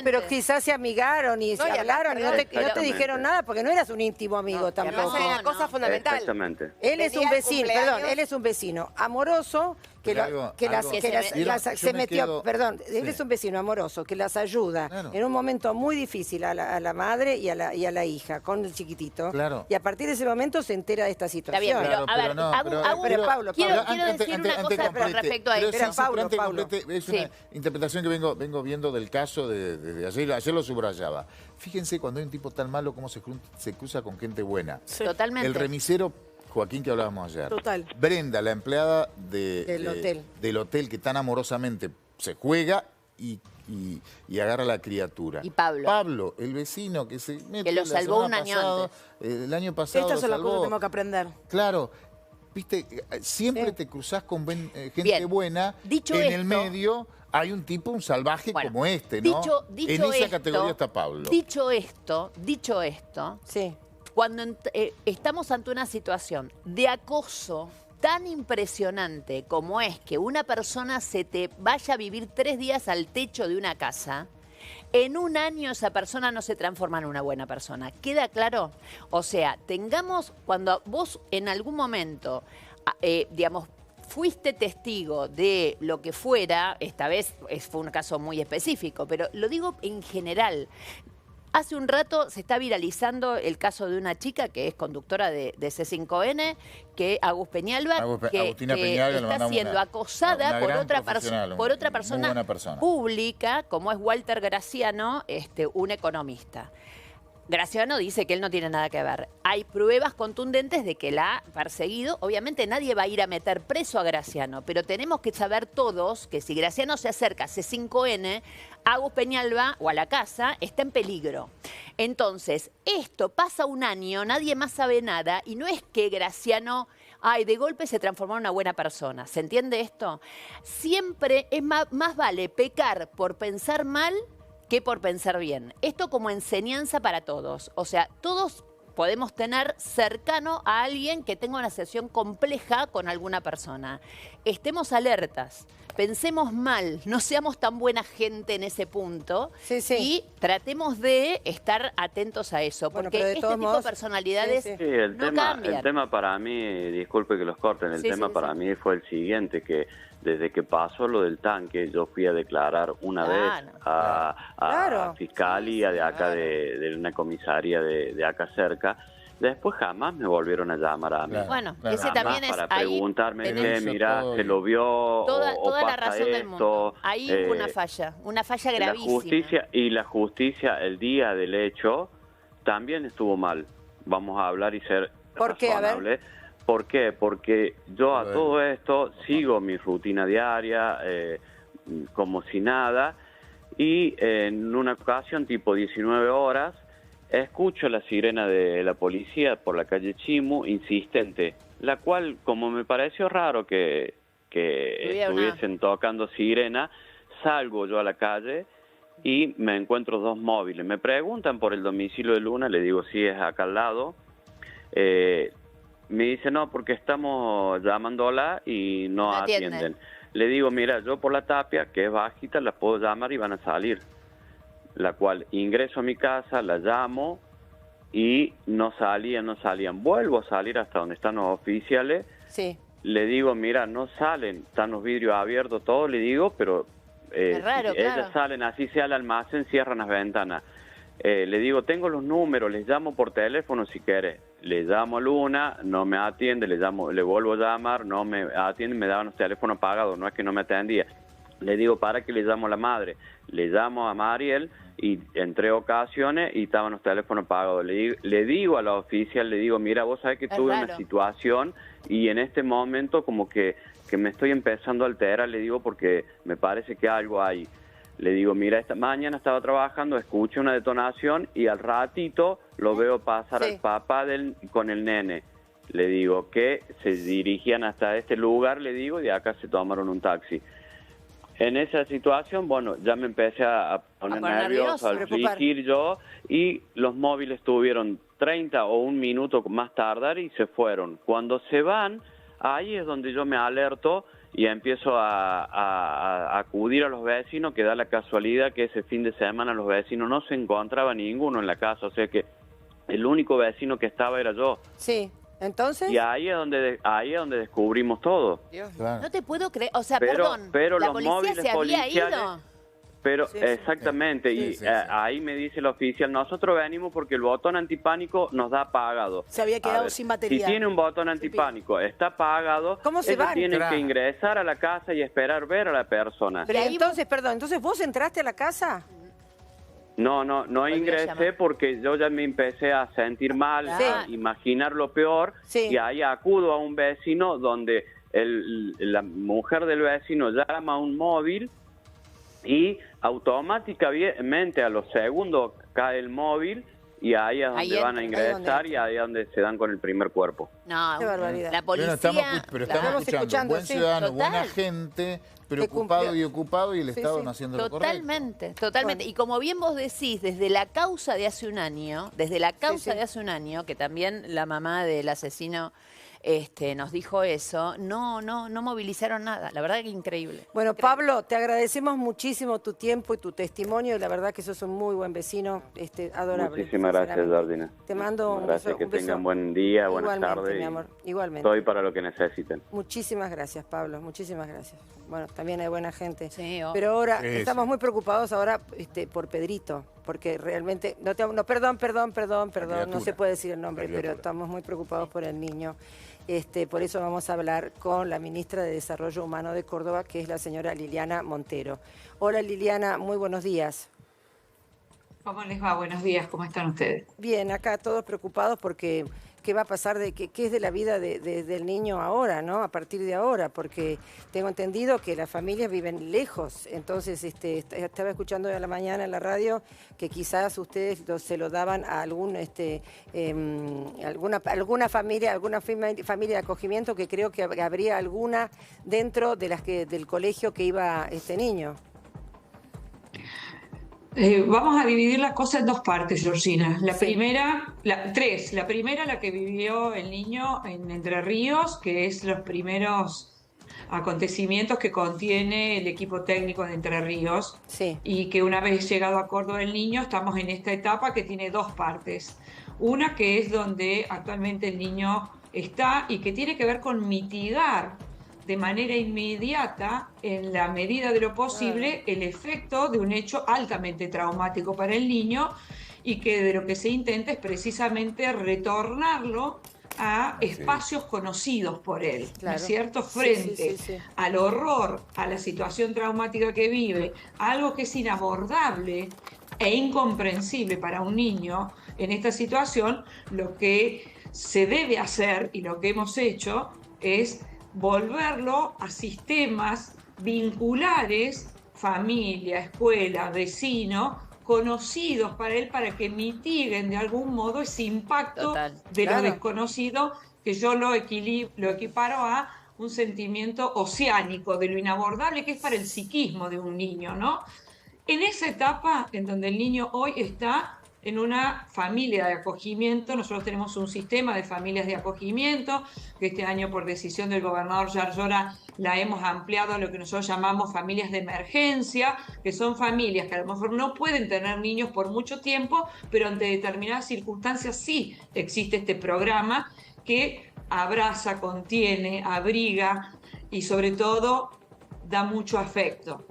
[SPEAKER 3] Pero quizás se amigaron y se hablaron y no te dijeron nada porque no eras un íntimo amigo tampoco.
[SPEAKER 4] Además, hay una cosa fundamental.
[SPEAKER 10] Exactamente.
[SPEAKER 3] Él es un vecino, él es un vecino amoroso él es un vecino amoroso que las ayuda en un momento muy difícil a la madre y a la hija con el chiquitito.
[SPEAKER 1] Claro.
[SPEAKER 3] Y a partir de ese momento se entera de esta situación.
[SPEAKER 2] Está bien, pero
[SPEAKER 3] Pablo,
[SPEAKER 2] quiero decir una cosa respecto a esto.
[SPEAKER 1] Pablo. Es una interpretación que vengo viendo del caso desde ayer lo subrayaba. Fíjense cuando hay un tipo tan malo cómo se cruza con gente buena.
[SPEAKER 2] Sí. Totalmente.
[SPEAKER 1] El remisero Joaquín que hablábamos ayer.
[SPEAKER 5] Total.
[SPEAKER 1] Brenda, la empleada del hotel que tan amorosamente se juega y agarra a la criatura.
[SPEAKER 2] Y
[SPEAKER 1] Pablo, el vecino que se mete
[SPEAKER 2] que lo salvó un año antes.
[SPEAKER 1] El año pasado
[SPEAKER 5] Estas son las cosas que tengo que aprender.
[SPEAKER 1] Claro. Viste, siempre te cruzás con gente buena.
[SPEAKER 2] Dicho
[SPEAKER 1] en
[SPEAKER 2] esto,
[SPEAKER 1] el medio hay un tipo, un salvaje como este, ¿no? En esa categoría está Pablo.
[SPEAKER 2] Dicho esto, cuando estamos ante una situación de acoso tan impresionante como es que una persona se te vaya a vivir 3 días al techo de una casa, en un año esa persona no se transforma en una buena persona. ¿Queda claro? O sea, cuando vos en algún momento, fuiste testigo de lo que fuera, esta vez fue un caso muy específico, pero lo digo en general. Hace un rato se está viralizando el caso de una chica que es conductora de C5N, que Agustina Peñalba, está siendo acosada por otra persona pública, como es Walter Graciano, un economista. Graciano dice que él no tiene nada que ver. Hay pruebas contundentes de que la ha perseguido. Obviamente nadie va a ir a meter preso a Graciano, pero tenemos que saber todos que si Graciano se acerca a C5N, Agus Peñalba o a la casa está en peligro. Entonces, esto pasa un año, nadie más sabe nada y no es que Graciano, de golpe se transformó en una buena persona. ¿Se entiende esto? Siempre es más vale pecar por pensar mal que por pensar bien. Esto como enseñanza para todos. O sea, todos podemos tener cercano a alguien que tenga una situación compleja con alguna persona. Estemos alertas, pensemos mal, no seamos tan buena gente en ese punto y tratemos de estar atentos a eso, porque este tipo de personalidades no cambian.
[SPEAKER 10] El tema para mí, disculpe que los corten, el tema para mí fue el siguiente, que desde que pasó lo del tanque, yo fui a declarar una vez a fiscalía de acá, de una comisaría de acá cerca. Después jamás me volvieron a llamar a mí.
[SPEAKER 2] Bueno, ese también es
[SPEAKER 10] para preguntarme, mira, se lo vio
[SPEAKER 2] toda la razón del mundo. Ahí hubo una falla gravísima.
[SPEAKER 10] La justicia el día del hecho también estuvo mal. Vamos a hablar y ser razonables. ¿Por qué? Porque yo a todo esto sigo mi rutina diaria, como si nada, y en una ocasión, tipo 19 horas, escucho la sirena de la policía por la calle Chimu, insistente, la cual, como me pareció raro que estuviesen tocando sirena, salgo yo a la calle y me encuentro 2 móviles. Me preguntan por el domicilio de Luna, le digo, sí, es acá al lado. Me dice, no, porque estamos llamándola y no atienden. Le digo, mira, yo por la tapia, que es bajita, la puedo llamar y van a salir. La cual ingreso a mi casa, la llamo y no salían. Vuelvo a salir hasta donde están los oficiales. Le digo, mira, no salen, están los vidrios abiertos, todo, le digo, pero
[SPEAKER 2] es raro,
[SPEAKER 10] ellas salen, así sea al almacén, cierran las ventanas. Le digo, tengo los números, les llamo por teléfono si querés. Le llamo a Luna, no me atiende, le vuelvo a llamar, no me atiende, me daban los teléfonos apagados, no es que no me atendía. Le digo, ¿para qué le llamo a la madre? Le llamo a Mariel y en 3 ocasiones y estaban los teléfonos apagados. Le digo a la oficial, le digo, mira, vos sabés que tuve una situación y en este momento como que me estoy empezando a alterar, le digo, porque me parece que algo hay. Le digo, mira, esta mañana estaba trabajando, escuché una detonación y al ratito lo veo pasar al papá con el nene. Le digo que se dirigían hasta este lugar, le digo, y de acá se tomaron un taxi. En esa situación, bueno, ya me empecé a poner nervioso, a afligir yo, y los móviles tuvieron 30 o 1 minuto más tardar y se fueron. Cuando se van, ahí es donde yo me alerto y empiezo a acudir a los vecinos, que da la casualidad que ese fin de semana los vecinos no se encontraba ninguno en la casa, o sea que el único vecino que estaba era yo.
[SPEAKER 3] Sí, entonces...
[SPEAKER 10] Y ahí es donde descubrimos todo.
[SPEAKER 2] No te puedo creer, o sea, pero ¿la policía se había ido?
[SPEAKER 10] Pero exactamente, ahí me dice el oficial, nosotros venimos porque el botón antipánico nos da apagado.
[SPEAKER 5] Se había quedado sin batería.
[SPEAKER 10] Si tiene un botón antipánico, está apagado,
[SPEAKER 3] ¿cómo se van?
[SPEAKER 10] Tienen que ingresar a la casa y esperar ver a la persona.
[SPEAKER 3] Pero entonces, entonces vos entraste a la casa.
[SPEAKER 10] No ingresé porque yo ya me empecé a sentir mal, a imaginar lo peor, y ahí acudo a un vecino donde la mujer del vecino llama a un móvil y automáticamente a los segundos cae el móvil y ahí es donde van a ingresar y ahí es donde se dan con el primer cuerpo.
[SPEAKER 2] No,
[SPEAKER 3] qué barbaridad.
[SPEAKER 2] La policía...
[SPEAKER 1] Pero estamos escuchando buen ciudadano, buena gente, preocupado y ocupado, y el Estado no haciendo lo correcto.
[SPEAKER 2] Totalmente. Y como bien vos decís, desde la causa de hace un año, que también la mamá del asesino nos dijo eso, no movilizaron nada. La verdad que increíble.
[SPEAKER 3] Bueno, Pablo, te agradecemos muchísimo tu tiempo y tu testimonio. La verdad que sos un muy buen vecino, adorable.
[SPEAKER 10] Muchísimas gracias, Jordina.
[SPEAKER 3] Te mando un beso.
[SPEAKER 10] Gracias, que tengan buen día, buenas tardes.
[SPEAKER 3] Mi amor, igualmente.
[SPEAKER 10] Estoy para lo que necesiten.
[SPEAKER 3] Muchísimas gracias, Pablo, muchísimas gracias. Bueno, también hay buena gente.
[SPEAKER 2] Sí,
[SPEAKER 3] pero ahora estamos muy preocupados ahora por Pedrito, porque realmente, perdón, no se puede decir el nombre, pero estamos muy preocupados por el niño. Por eso vamos a hablar con la ministra de Desarrollo Humano de Córdoba, que es la señora Liliana Montero. Hola Liliana, muy buenos días.
[SPEAKER 11] ¿Cómo les va? Buenos días, ¿cómo están ustedes?
[SPEAKER 3] Bien, acá todos preocupados porque qué va a pasar, qué es de la vida del niño ahora, ¿no? A partir de ahora, porque tengo entendido que las familias viven lejos. Entonces, estaba escuchando a la mañana en la radio que quizás ustedes se lo daban a alguna familia de acogimiento, que creo que habría alguna dentro de del colegio que iba este niño.
[SPEAKER 11] Vamos a dividir la cosa en dos partes, Georgina. La primera, la que vivió el niño en Entre Ríos, que es los primeros acontecimientos que contiene el equipo técnico de Entre Ríos.
[SPEAKER 3] Sí.
[SPEAKER 11] Y que una vez llegado a Córdoba el niño, estamos en esta etapa que tiene dos partes. Una que es donde actualmente el niño está y que tiene que ver con mitigar de manera inmediata, en la medida de lo posible, el efecto de un hecho altamente traumático para el niño, y que de lo que se intenta es precisamente retornarlo a espacios conocidos por él, ¿no es cierto? Frente al horror, a la situación traumática que vive, algo que es inabordable e incomprensible para un niño en esta situación. Lo que se debe hacer, y lo que hemos hecho, es volverlo a sistemas vinculares, familia, escuela, vecino, conocidos para él, para que mitiguen de algún modo ese impacto lo desconocido, que yo lo equiparo a un sentimiento oceánico de lo inabordable que es para el psiquismo de un niño, ¿no? En esa etapa en donde el niño hoy está en una familia de acogimiento. Nosotros tenemos un sistema de familias de acogimiento, que este año por decisión del gobernador Yarlora la hemos ampliado a lo que nosotros llamamos familias de emergencia, que son familias que a lo mejor no pueden tener niños por mucho tiempo, pero ante determinadas circunstancias sí existe este programa que abraza, contiene, abriga y sobre todo da mucho afecto.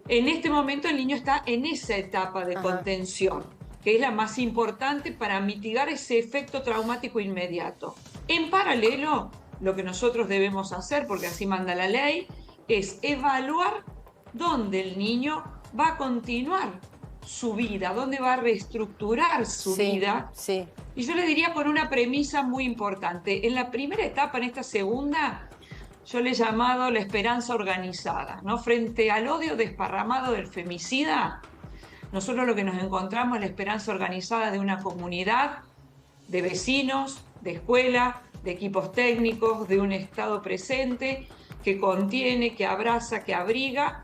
[SPEAKER 11] En este momento el niño está en esa etapa de contención, que es la más importante para mitigar ese efecto traumático inmediato. En paralelo, lo que nosotros debemos hacer, porque así manda la ley, es evaluar dónde el niño va a continuar su vida, dónde va a reestructurar su vida.
[SPEAKER 3] Sí.
[SPEAKER 11] Y yo le diría con una premisa muy importante. En la primera etapa, en esta segunda, yo le he llamado la esperanza organizada, ¿no? Frente al odio desparramado del femicida, nosotros lo que nos encontramos es la esperanza organizada de una comunidad, de vecinos, de escuela, de equipos técnicos, de un Estado presente, que contiene, que abraza, que abriga.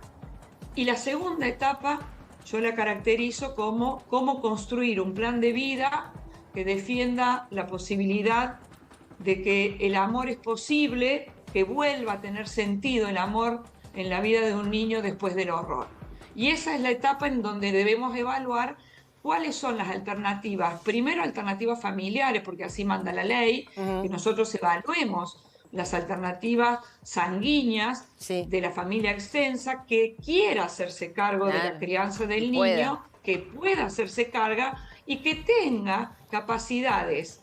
[SPEAKER 11] Y la segunda etapa yo la caracterizo como cómo construir un plan de vida que defienda la posibilidad de que el amor es posible, que vuelva a tener sentido el amor en la vida de un niño después del horror. Y esa es la etapa en donde debemos evaluar cuáles son las alternativas. Primero, alternativas familiares, porque así manda la ley, que nosotros evaluemos las alternativas sanguíneas de la familia extensa, que quiera hacerse cargo de la crianza del niño, que pueda hacerse cargo y que tenga capacidades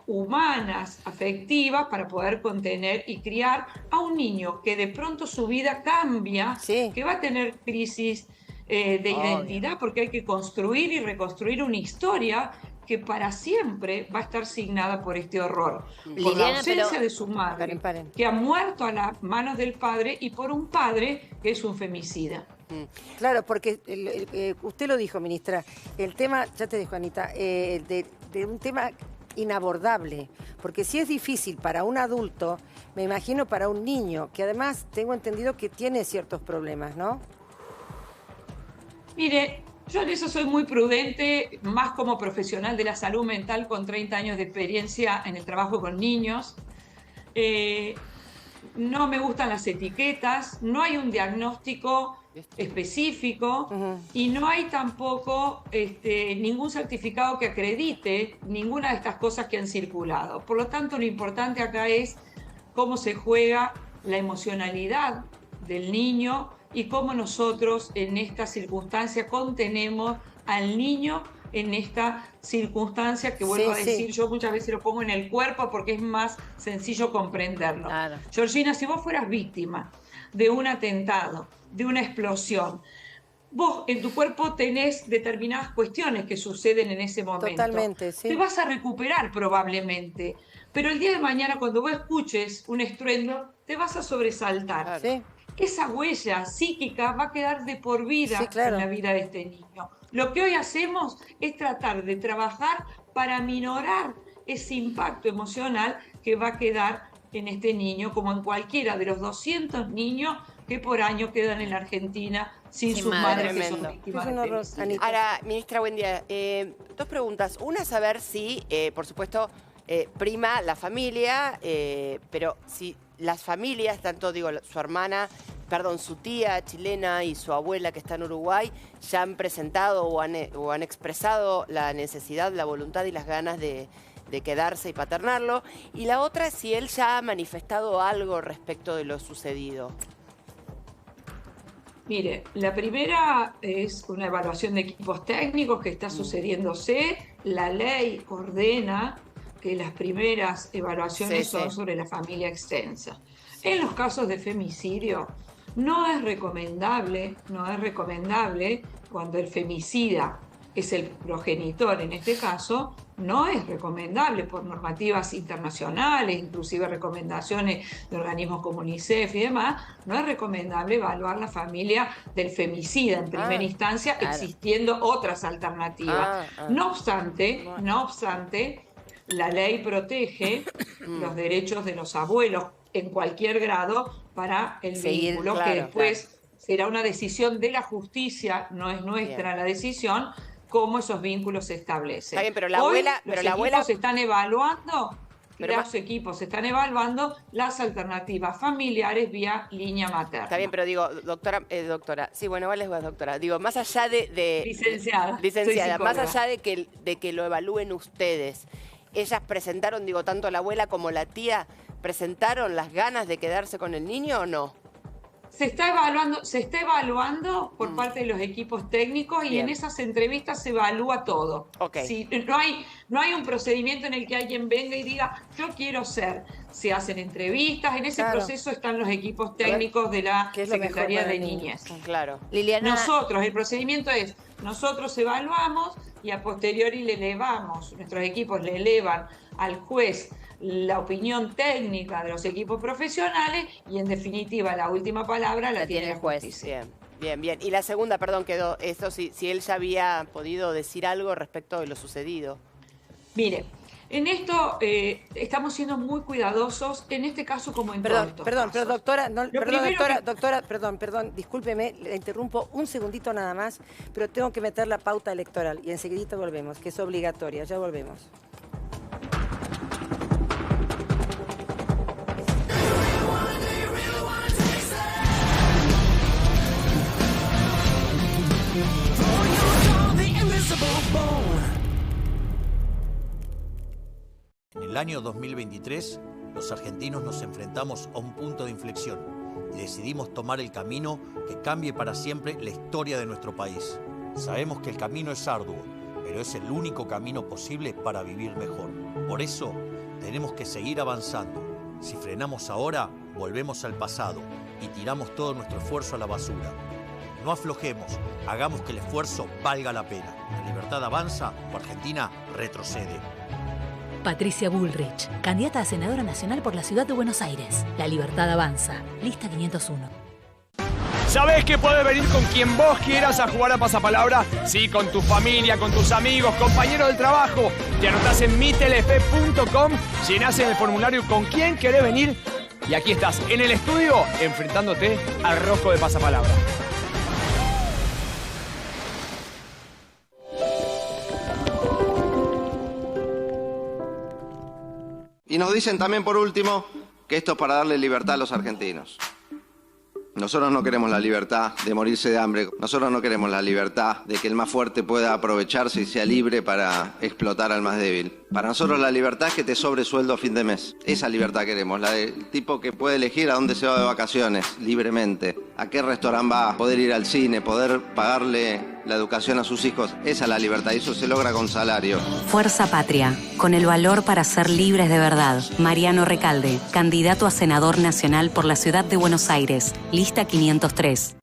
[SPEAKER 11] humanas, afectivas, para poder contener y criar a un niño que de pronto su vida cambia, que va a tener crisis de identidad, porque hay que construir y reconstruir una historia que para siempre va a estar signada por este horror, por la ausencia de su madre, que ha muerto a las manos del padre, y por un padre que es un femicida.
[SPEAKER 3] Claro, porque usted lo dijo, ministra, el tema, ya te dejo, Anita, de un tema inabordable, porque si es difícil para un adulto, me imagino para un niño, que además tengo entendido que tiene ciertos problemas, ¿no?
[SPEAKER 11] Mire, yo en eso soy muy prudente, más como profesional de la salud mental con 30 años de experiencia en el trabajo con niños. No me gustan las etiquetas, no hay un diagnóstico específico y no hay tampoco ningún certificado que acredite ninguna de estas cosas que han circulado. Por lo tanto, lo importante acá es cómo se juega la emocionalidad del niño y cómo nosotros en esta circunstancia contenemos al niño en esta circunstancia que vuelvo a decir, yo muchas veces lo pongo en el cuerpo porque es más sencillo comprenderlo. Claro. Georgina, si vos fueras víctima de un atentado, de una explosión, vos en tu cuerpo tenés determinadas cuestiones que suceden en ese momento.
[SPEAKER 3] Totalmente, sí.
[SPEAKER 11] Te vas a recuperar probablemente, pero el día de mañana cuando vos escuches un estruendo, te vas a sobresaltar. Sí. Esa huella psíquica va a quedar de por vida en la vida de este niño. Lo que hoy hacemos es tratar de trabajar para minorar ese impacto emocional que va a quedar en este niño, como en cualquiera de los 200 niños que por año quedan en la Argentina sin sus madres que son víctimas de femicidio.
[SPEAKER 4] Ahora, ministra, buen día. Dos preguntas. Una es saber si, por supuesto, prima la familia, pero si las familias, tanto digo su hermana, perdón, su tía chilena y su abuela que está en Uruguay, ya han presentado o han expresado la necesidad, la voluntad y las ganas de quedarse y paternarlo. Y la otra es si él ya ha manifestado algo respecto de lo sucedido.
[SPEAKER 11] Mire, la primera es una evaluación de equipos técnicos que está sucediéndose. La ley ordena que las primeras evaluaciones son sobre la familia extensa. En los casos de femicidio, no es recomendable cuando el femicida es el progenitor en este caso, no es recomendable por normativas internacionales, inclusive recomendaciones de organismos como UNICEF y demás, no es recomendable evaluar la familia del femicida en primera instancia, existiendo otras alternativas. No obstante, la ley protege los derechos de los abuelos en cualquier grado para el vínculo, que después será una decisión de la justicia, no es nuestra la decisión, cómo esos vínculos se establecen.
[SPEAKER 4] Está bien, pero la abuela...
[SPEAKER 11] Los equipos están evaluando las alternativas familiares vía línea materna.
[SPEAKER 4] Está bien, pero digo, doctora, sí, bueno, igual es doctora. Digo, más allá de licenciada, más allá de que lo evalúen ustedes, ellas presentaron, digo, tanto la abuela como la tía, ¿presentaron las ganas de quedarse con el niño o no?
[SPEAKER 11] Se está evaluando por parte de los equipos técnicos y en esas entrevistas se evalúa todo. Si no hay un procedimiento en el que alguien venga y diga, yo quiero ser. Se hacen entrevistas, en ese proceso están los equipos técnicos de la Secretaría de Niñez.
[SPEAKER 4] Claro.
[SPEAKER 11] Liliana... el procedimiento es, nosotros evaluamos y a posteriori le elevamos, nuestros equipos le elevan al juez la opinión técnica de los equipos profesionales y en definitiva la última palabra la tiene el juez.
[SPEAKER 4] Bien. Y la segunda, perdón, quedó eso, si él ya había podido decir algo respecto de lo sucedido.
[SPEAKER 11] Mire, en esto estamos siendo muy cuidadosos, en este caso como en todos estos casos.
[SPEAKER 3] Pero doctora, perdón, discúlpeme, le interrumpo un segundito nada más, pero tengo que meter la pauta electoral y enseguidito volvemos, que es obligatoria, ya volvemos.
[SPEAKER 12] En el año 2023, los argentinos nos enfrentamos a un punto de inflexión y decidimos tomar el camino que cambie para siempre la historia de nuestro país. Sabemos que el camino es arduo, pero es el único camino posible para vivir mejor. Por eso, tenemos que seguir avanzando. Si frenamos ahora, volvemos al pasado y tiramos todo nuestro esfuerzo a la basura. No aflojemos, hagamos que el esfuerzo valga la pena. La libertad avanza o Argentina retrocede.
[SPEAKER 13] Patricia Bullrich, candidata a senadora nacional por la ciudad de Buenos Aires. La libertad avanza. Lista 501.
[SPEAKER 14] ¿Sabés que podés venir con quien vos quieras a jugar a Pasapalabra? Sí, con tu familia, con tus amigos, compañeros del trabajo. Te anotás en mitelefe.com, llenás en el formulario con quién querés venir y aquí estás, en el estudio, enfrentándote al Rosco de Pasapalabra.
[SPEAKER 15] Y nos dicen también, por último, que esto es para darle libertad a los argentinos. Nosotros no queremos la libertad de morirse de hambre. Nosotros no queremos la libertad de que el más fuerte pueda aprovecharse y sea libre para explotar al más débil. Para nosotros la libertad es que te sobre sueldo a fin de mes. Esa libertad queremos, la del tipo que puede elegir a dónde se va de vacaciones libremente, a qué restaurante va, poder ir al cine, poder pagarle la educación a sus hijos. Esa es la libertad y eso se logra con salario.
[SPEAKER 16] Fuerza Patria, con el valor para ser libres de verdad. Mariano Recalde, candidato a senador nacional por la ciudad de Buenos Aires, lista 503.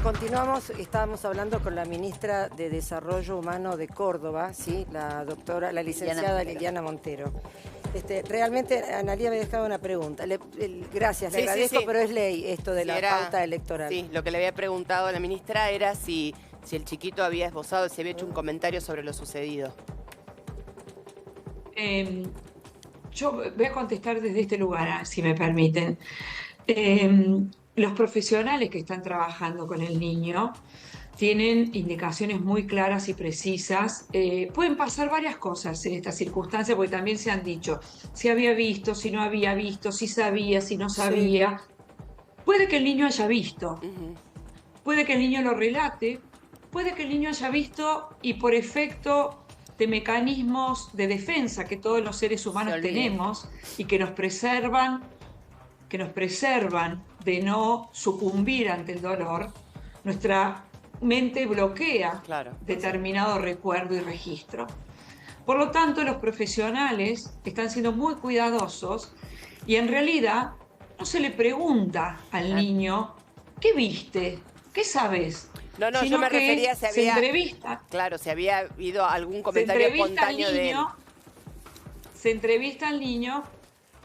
[SPEAKER 3] Continuamos, estábamos hablando con la ministra de Desarrollo Humano de Córdoba, ¿sí? La licenciada Liliana Montero. Realmente, Analía me dejaba una pregunta. Gracias, le agradezco, pero es ley esto de la pauta electoral.
[SPEAKER 4] Sí, lo que le había preguntado a la ministra era si el chiquito había esbozado, si había hecho un comentario sobre lo sucedido.
[SPEAKER 11] Yo voy a contestar desde este lugar, si me permiten. Los profesionales que están trabajando con el niño tienen indicaciones muy claras y precisas. Pueden pasar varias cosas en esta circunstancia, porque también se han dicho si había visto, si no había visto, si sabía, si no sabía. Sí. Puede que el niño haya visto, puede que el niño lo relate, puede que el niño haya visto y por efecto de mecanismos de defensa que todos los seres humanos tenemos y que nos preservan de no sucumbir ante el dolor, nuestra mente bloquea determinado recuerdo y registro. Por lo tanto, los profesionales están siendo muy cuidadosos y en realidad no se le pregunta al niño ¿qué viste? ¿Qué sabes?
[SPEAKER 4] No, yo me refería a si había... Se entrevista. Claro, si había habido algún comentario espontáneo de él.
[SPEAKER 11] Se entrevista al niño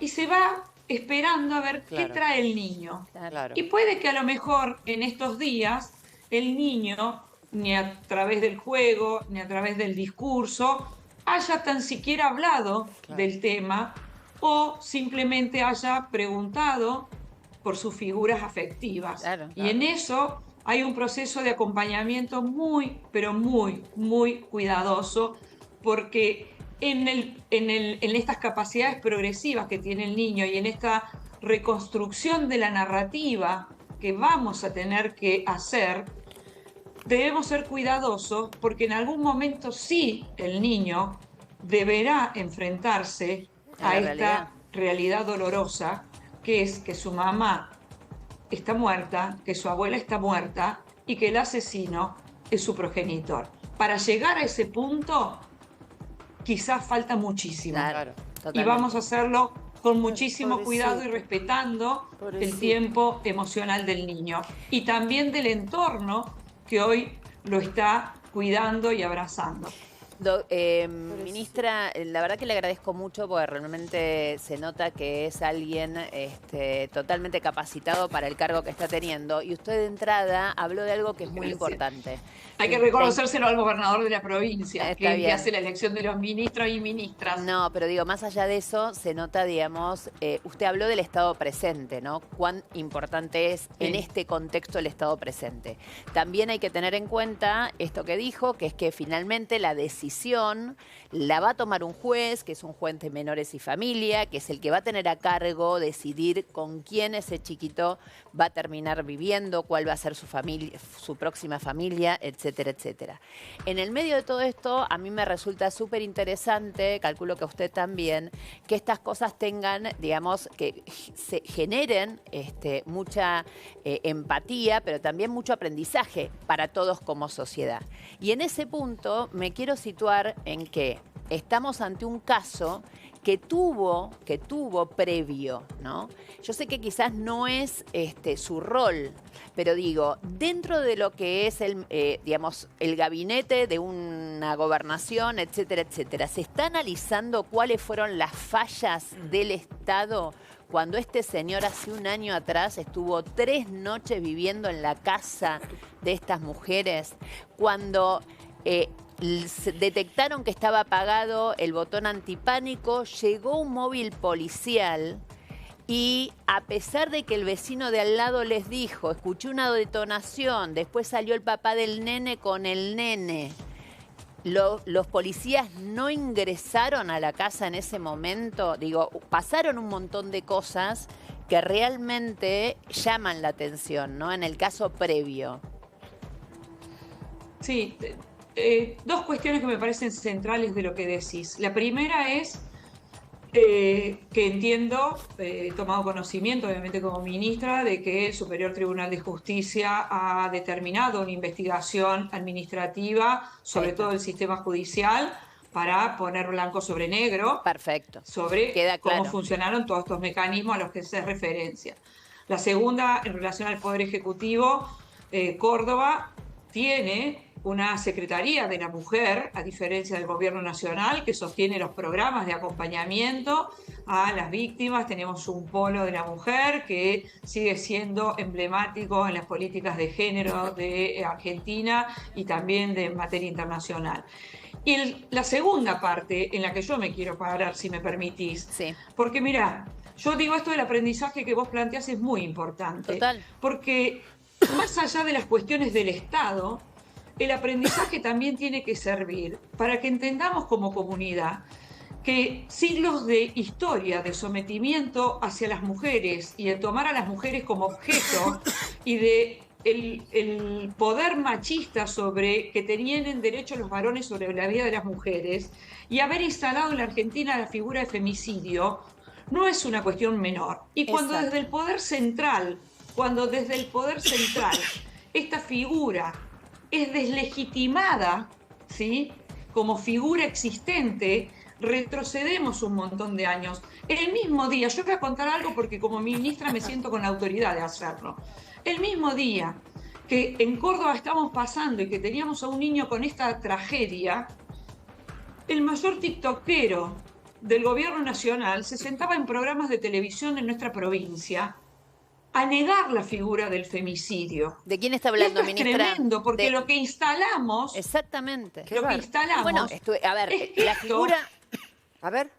[SPEAKER 11] y se va esperando a ver qué trae el niño. Y puede que a lo mejor en estos días el niño, ni a través del juego, ni a través del discurso, haya tan siquiera hablado del tema o simplemente haya preguntado por sus figuras afectivas. Y en eso hay un proceso de acompañamiento muy, pero muy, muy cuidadoso, porque en estas capacidades progresivas que tiene el niño y en esta reconstrucción de la narrativa que vamos a tener que hacer, debemos ser cuidadosos porque en algún momento sí el niño deberá enfrentarse a esta realidad dolorosa, que es que su mamá está muerta, que su abuela está muerta y que el asesino es su progenitor. Para llegar a ese punto quizás falta muchísimo. Y vamos a hacerlo con muchísimo cuidado y respetando el tiempo emocional del niño y también del entorno que hoy lo está cuidando y abrazando.
[SPEAKER 2] Ministra, la verdad que le agradezco mucho porque realmente se nota que es alguien totalmente capacitado para el cargo que está teniendo. Y usted de entrada habló de algo que es muy importante.
[SPEAKER 11] Hay que reconocérselo al gobernador de la provincia, que hace la elección de los ministros y ministras.
[SPEAKER 2] No, pero digo, más allá de eso, se nota, digamos, usted habló del estado presente, ¿no? Cuán importante es en este contexto el estado presente. También hay que tener en cuenta esto que dijo, que es que finalmente la decisión la va a tomar un juez, que es un juez de menores y familia, que es el que va a tener a cargo decidir con quién ese chiquito va a terminar viviendo, cuál va a ser su familia, su próxima familia, etcétera, etcétera. En el medio de todo esto, a mí me resulta súper interesante, calculo que a usted también, que estas cosas tengan, digamos, que se generen mucha empatía, pero también mucho aprendizaje para todos como sociedad. Y en ese punto me quiero situar en que estamos ante un caso que tuvo previo, ¿no? Yo sé que quizás no es su rol, pero digo, dentro de lo que es el gabinete de una gobernación, etcétera, etcétera, ¿se está analizando cuáles fueron las fallas del Estado cuando este señor hace un año atrás estuvo 3 noches viviendo en la casa de estas mujeres? Cuando detectaron que estaba apagado el botón antipánico, llegó un móvil policial Y a pesar de que el vecino de al lado les dijo, escuché una detonación, después salió el papá del nene con el nene, los policías no ingresaron a la casa en ese momento. Digo, pasaron un montón de cosas que realmente llaman la atención, ¿no? En el caso previo.
[SPEAKER 11] Sí, dos cuestiones que me parecen centrales de lo que decís. La primera es que entiendo, he tomado conocimiento, obviamente como ministra, de que el Superior Tribunal de Justicia ha determinado una investigación administrativa sobre todo el sistema judicial para poner blanco sobre negro.
[SPEAKER 2] Perfecto.
[SPEAKER 11] Sobre
[SPEAKER 2] Queda claro
[SPEAKER 11] cómo funcionaron todos estos mecanismos a los que se hace referencia. La segunda, en relación al Poder Ejecutivo, Córdoba tiene una Secretaría de la Mujer, a diferencia del Gobierno Nacional, que sostiene los programas de acompañamiento a las víctimas. Tenemos un polo de la mujer que sigue siendo emblemático en las políticas de género de Argentina y también de materia internacional. Y la segunda parte en la que yo me quiero parar, si me permitís, porque mirá, yo digo esto del aprendizaje que vos planteás es muy importante.
[SPEAKER 2] Total.
[SPEAKER 11] Porque más allá de las cuestiones del Estado, el aprendizaje también tiene que servir para que entendamos como comunidad que siglos de historia de sometimiento hacia las mujeres y de tomar a las mujeres como objeto y de el poder machista sobre que tenían derecho los varones sobre la vida de las mujeres y haber instalado en la Argentina la figura de femicidio no es una cuestión menor. Y cuando desde el poder central, esta figura es deslegitimada, ¿sí?, como figura existente, retrocedemos un montón de años. El mismo día, yo voy a contar algo porque como ministra me siento con la autoridad de hacerlo. El mismo día que en Córdoba estamos pasando y que teníamos a un niño con esta tragedia, el mayor tiktokero del Gobierno Nacional se sentaba en programas de televisión en nuestra provincia a negar la figura del femicidio.
[SPEAKER 2] ¿De quién está hablando,
[SPEAKER 11] esto es
[SPEAKER 2] ministra?
[SPEAKER 11] Tremendo, porque lo que instalamos...
[SPEAKER 2] Exactamente.
[SPEAKER 11] Lo que instalamos...
[SPEAKER 2] Bueno, a ver, la figura...
[SPEAKER 3] A ver,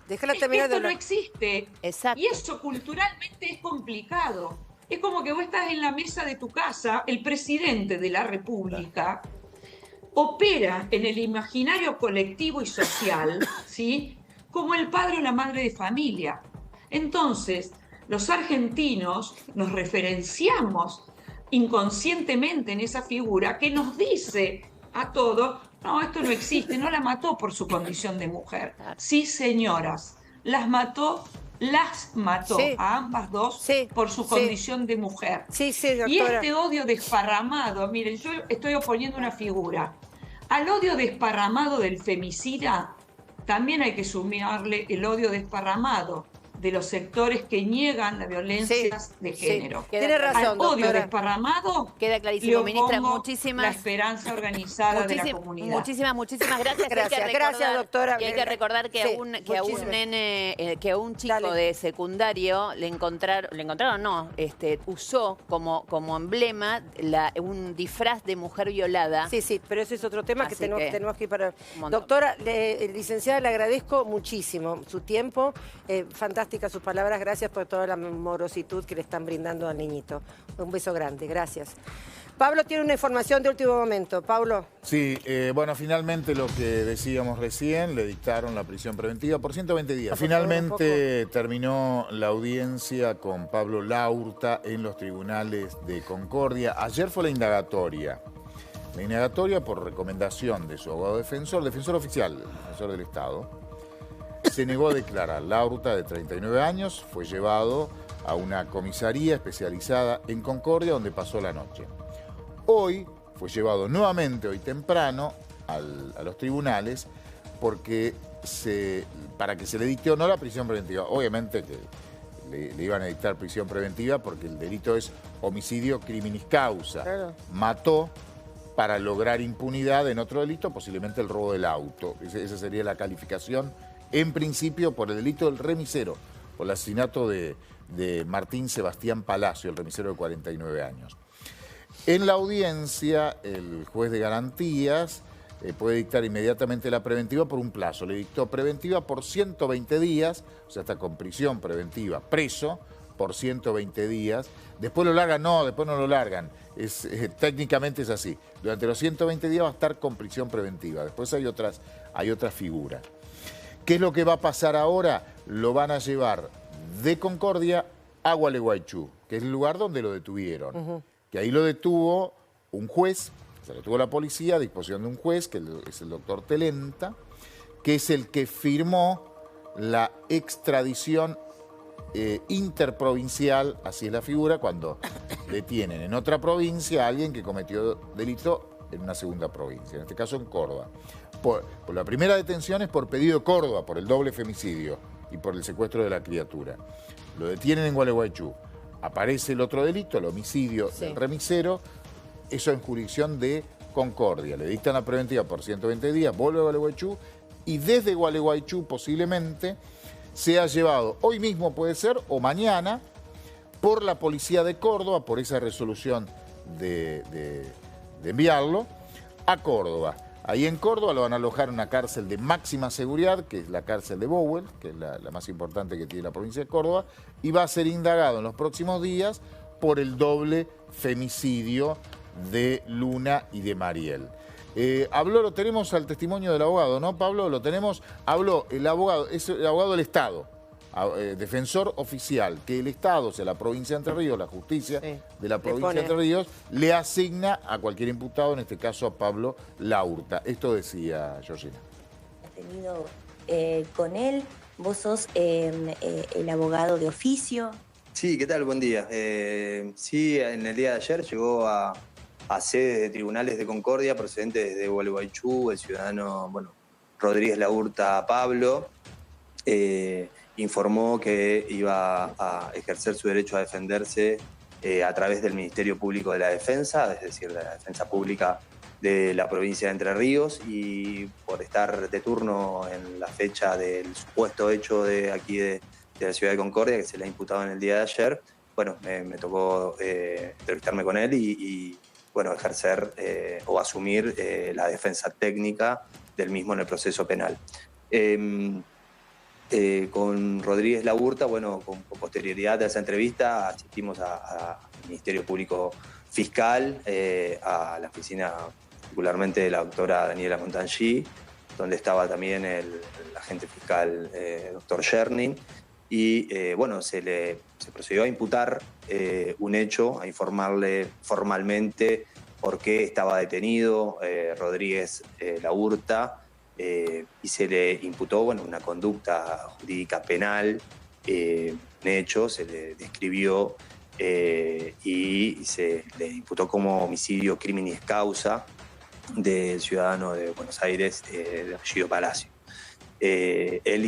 [SPEAKER 3] déjala terminar de
[SPEAKER 11] hablar. Esto no existe.
[SPEAKER 2] Exacto.
[SPEAKER 11] Y eso culturalmente es complicado. Es como que vos estás en la mesa de tu casa, el presidente de la República opera en el imaginario colectivo y social, ¿sí?, como el padre o la madre de familia. Entonces, los argentinos nos referenciamos inconscientemente en esa figura que nos dice a todos, no, esto no existe, no la mató por su condición de mujer. Sí, señoras, las mató a ambas dos por su condición de mujer. Y este odio desparramado, miren, yo estoy oponiendo una figura. Al odio desparramado del femicida también hay que sumarle el odio desparramado de los sectores que niegan la violencia de género.
[SPEAKER 3] Tiene razón,
[SPEAKER 11] al odio
[SPEAKER 3] doctora.
[SPEAKER 11] desparramado
[SPEAKER 2] queda clarísimo,
[SPEAKER 11] le
[SPEAKER 2] ministra.
[SPEAKER 11] opongo
[SPEAKER 2] Muchísimas
[SPEAKER 11] la esperanza organizada de la comunidad.
[SPEAKER 2] Muchísimas gracias.
[SPEAKER 3] Gracias, doctora.
[SPEAKER 2] Y hay que recordar que a un chico de secundario le encontraron, usó como emblema un disfraz de mujer violada.
[SPEAKER 3] Sí, pero ese es otro tema que tenemos que ir para... Doctora, licenciada, le agradezco muchísimo su tiempo, fantástica sus palabras, gracias por toda la amorositud que le están brindando al niñito. Un beso grande, gracias. Pablo tiene una información de último momento. Pablo.
[SPEAKER 1] Sí, bueno, finalmente lo que decíamos recién, le dictaron la prisión preventiva por 120 días. Finalmente terminó la audiencia con Pablo Laurta en los tribunales de Concordia. Ayer fue la indagatoria. La indagatoria por recomendación de su abogado defensor oficial, defensor del Estado. Se negó a declarar. Laurta, de 39 años, fue llevado a una comisaría especializada en Concordia, donde pasó la noche. Hoy fue llevado nuevamente, hoy temprano, a los tribunales, para que se le dicte o no la prisión preventiva. Obviamente que le iban a dictar prisión preventiva porque el delito es homicidio criminis causa. Claro. Mató para lograr impunidad en otro delito, posiblemente el robo del auto. Esa sería la calificación. En principio, por el delito del remisero, por el asesinato de Martín Sebastián Palacio, el remisero de 49 años. En la audiencia, el juez de garantías puede dictar inmediatamente la preventiva por un plazo. Le dictó preventiva por 120 días, o sea, está con prisión preventiva, preso por 120 días. Después lo largan, no, después no lo largan. Técnicamente es así. Durante los 120 días va a estar con prisión preventiva. Después hay otras figuras. ¿Qué es lo que va a pasar ahora? Lo van a llevar de Concordia a Gualeguaychú, que es el lugar donde lo detuvieron. Que ahí lo detuvo un juez, se lo detuvo la policía a disposición de un juez, que es el doctor Telenta, que es el que firmó la extradición interprovincial, así es la figura, cuando detienen en otra provincia a alguien que cometió delito en una segunda provincia, en este caso en Córdoba. Por la primera detención es por pedido de Córdoba, por el doble femicidio y por el secuestro de la criatura. Lo detienen en Gualeguaychú. Aparece el otro delito, el homicidio del remisero, eso en jurisdicción de Concordia. Le dictan la preventiva por 120 días, vuelve a Gualeguaychú y desde Gualeguaychú posiblemente sea llevado, hoy mismo puede ser, o mañana, por la policía de Córdoba, por esa resolución de enviarlo a Córdoba. Ahí en Córdoba lo van a alojar en una cárcel de máxima seguridad, que es la cárcel de Bowell, que es la más importante que tiene la provincia de Córdoba, y va a ser indagado en los próximos días por el doble femicidio de Luna y de Mariel. Lo tenemos al testimonio del abogado, ¿no, Pablo? Lo tenemos, habló el abogado, es el abogado del Estado, defensor oficial, que el Estado, o sea, la provincia de Entre Ríos, la justicia de la provincia de Entre Ríos, le asigna a cualquier imputado, en este caso a Pablo Laurta. Esto decía Georgina.
[SPEAKER 17] Tenido con él, vos sos el abogado de oficio.
[SPEAKER 18] Sí, ¿qué tal? Buen día. Sí, en el día de ayer llegó a sede de tribunales de Concordia procedentes de Gualeguaychú, el ciudadano, Rodríguez Laurta Pablo, informó que iba a ejercer su derecho a defenderse a través del Ministerio Público de la Defensa, es decir, de la Defensa Pública de la provincia de Entre Ríos, y por estar de turno en la fecha del supuesto hecho de aquí de la ciudad de Concordia, que se le ha imputado en el día de ayer, me tocó entrevistarme con él y ejercer o asumir la defensa técnica del mismo en el proceso penal. Con Rodríguez Laurta, con posterioridad a esa entrevista, asistimos al Ministerio Público Fiscal, a la oficina particularmente de la doctora Daniela Montangy, donde estaba también el agente fiscal doctor Scherning, y se procedió a imputar un hecho, a informarle formalmente por qué estaba detenido Rodríguez Laurta, y se le imputó una conducta jurídica penal, un hecho, se le describió y se le imputó como homicidio criminis causa del ciudadano de Buenos Aires, de apellido Palacio. Él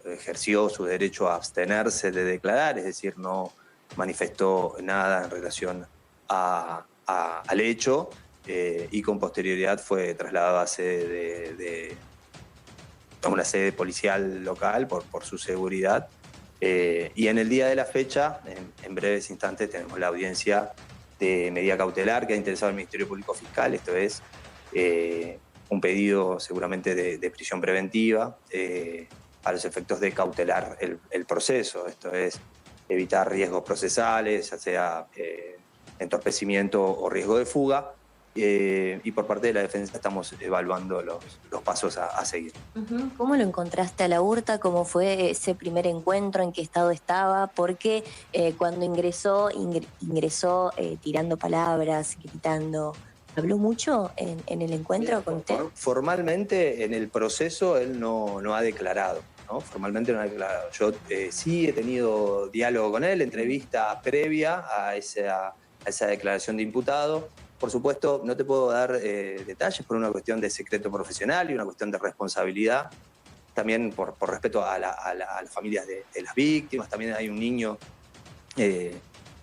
[SPEAKER 18] ejerció su derecho a abstenerse de declarar, es decir, no manifestó nada en relación al hecho, y con posterioridad fue trasladado a una sede policial local por su seguridad. Y en el día de la fecha, en breves instantes, tenemos la audiencia de medida cautelar que ha interesado al Ministerio Público Fiscal. Esto es un pedido seguramente de prisión preventiva a los efectos de cautelar el proceso. Esto es evitar riesgos procesales, ya sea entorpecimiento o riesgo de fuga. Y por parte de la defensa estamos evaluando los pasos a seguir.
[SPEAKER 17] ¿Cómo lo encontraste a Laurta? ¿Cómo fue ese primer encuentro? ¿En qué estado estaba? Porque cuando ingresó tirando palabras, gritando. ¿Habló mucho en el encuentro con usted?
[SPEAKER 18] Formalmente, en el proceso, él no ha declarado, ¿no? Formalmente no ha declarado. Yo sí he tenido diálogo con él, entrevista previa a esa declaración de imputado. Por supuesto, no te puedo dar detalles por una cuestión de secreto profesional y una cuestión de responsabilidad. También por respeto a las familias de las víctimas. También hay un niño,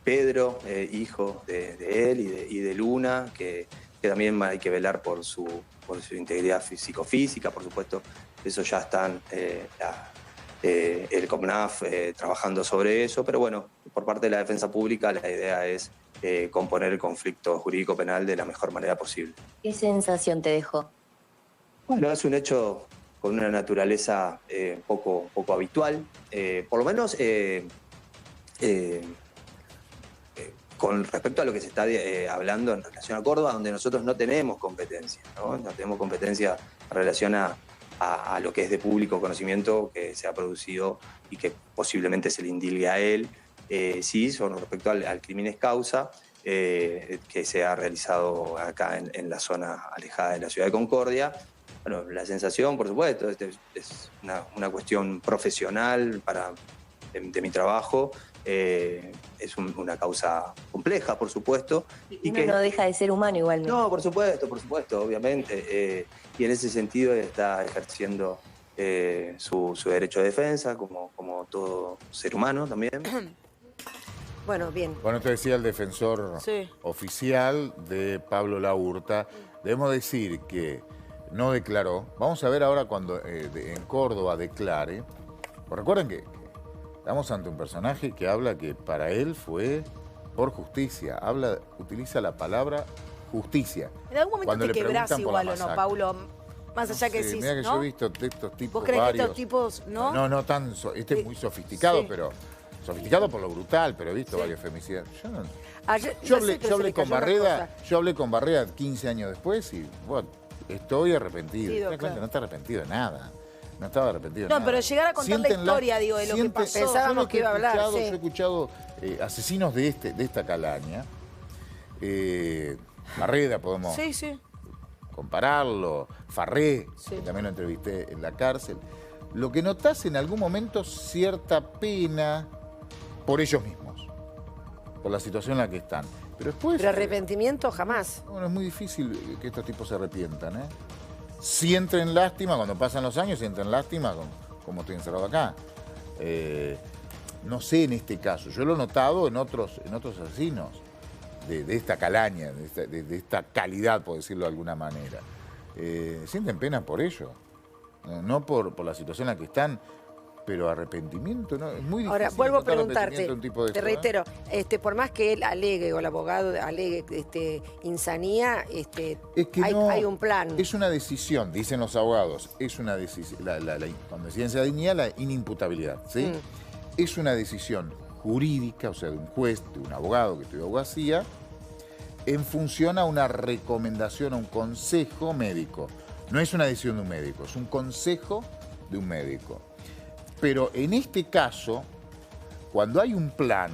[SPEAKER 18] Pedro, hijo de él y de Luna, que también hay que velar por su integridad psicofísica. Por supuesto, eso ya están el COPNAF trabajando sobre eso. Pero por parte de la defensa pública la idea es componer el conflicto jurídico penal de la mejor manera posible.
[SPEAKER 17] ¿Qué sensación te dejó?
[SPEAKER 18] Bueno, es un hecho con una naturaleza poco habitual, por lo menos con respecto a lo que se está hablando en relación a Córdoba, donde nosotros no tenemos competencia, ¿no? No tenemos competencia en relación a lo que es de público conocimiento que se ha producido y que posiblemente se le indilgue a él. Sí, con respecto al crímenes causa, que se ha realizado acá en la zona alejada de la ciudad de Concordia. Bueno, la sensación, por supuesto, es una cuestión profesional de mi trabajo. Es una causa compleja, por supuesto.
[SPEAKER 17] Y uno no deja de ser humano igualmente.
[SPEAKER 18] No, por supuesto, obviamente. Y en ese sentido está ejerciendo su derecho de defensa, como todo ser humano también.
[SPEAKER 3] Bueno, bien.
[SPEAKER 1] Bueno, te decía el defensor oficial de Pablo Laurta. Debemos decir que no declaró. Vamos a ver ahora cuando en Córdoba declare. Pues recuerden que estamos ante un personaje que habla que para él fue por justicia. Utiliza la palabra justicia.
[SPEAKER 5] En algún momento te quebrás igual o no, Paulo. Más allá que sí.
[SPEAKER 1] Mira que yo he visto estos tipos.
[SPEAKER 5] ¿Vos crees
[SPEAKER 1] varios,
[SPEAKER 5] que estos tipos no?
[SPEAKER 1] No tan. Este es muy sofisticado, pero. Sofisticado por lo brutal, pero he visto varios femicidios. Yo hablé con Barreda 15 años después y bueno, estoy arrepentido. Sí, claro. No está arrepentido de nada. No estaba arrepentido de nada.
[SPEAKER 5] No, pero llegar a contar la historia, digo, de lo que pasó.
[SPEAKER 3] Pensábamos que iba a hablar.
[SPEAKER 1] Yo he escuchado asesinos de esta calaña. Barreda podemos compararlo. Farré, que también lo entrevisté en la cárcel. Lo que notás en algún momento cierta pena por ellos mismos, por la situación en la que están. Pero después...
[SPEAKER 3] arrepentimiento jamás.
[SPEAKER 1] Bueno, es muy difícil que estos tipos se arrepientan, ¿eh? Sienten lástima, cuando pasan los años, sienten lástima, como estoy encerrado acá. No sé en este caso, yo lo he notado en otros asesinos de esta calaña, de esta calidad, por decirlo de alguna manera. Sienten pena por ello, no por la situación en la que están. Pero arrepentimiento, ¿no? Es muy difícil.
[SPEAKER 3] Ahora, vuelvo a preguntarte, te reitero, por más que él alegue o el abogado alegue insanía, es que hay un plan.
[SPEAKER 1] Es una decisión, dicen los abogados, es una decisión, cuando deciden esa dignidad, la inimputabilidad, ¿sí? Es una decisión jurídica, o sea, de un juez, de un abogado que estudió abogacía, en función a una recomendación, a un consejo médico. No es una decisión de un médico, es un consejo de un médico. Pero en este caso, cuando hay un plan,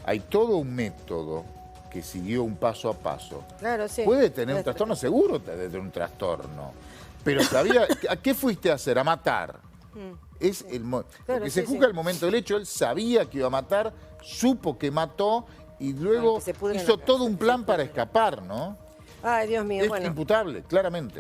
[SPEAKER 1] hay todo un método que siguió un paso a paso.
[SPEAKER 3] Claro, sí.
[SPEAKER 1] Puede tener un trastorno, seguro debe tener un trastorno. Pero sabía, ¿a qué fuiste a hacer? A matar. Es lo que se juzga el momento del hecho, él sabía que iba a matar, supo que mató y luego hizo todo un plan para escapar, ¿no?
[SPEAKER 3] Ay, Dios mío,
[SPEAKER 1] es imputable, claramente.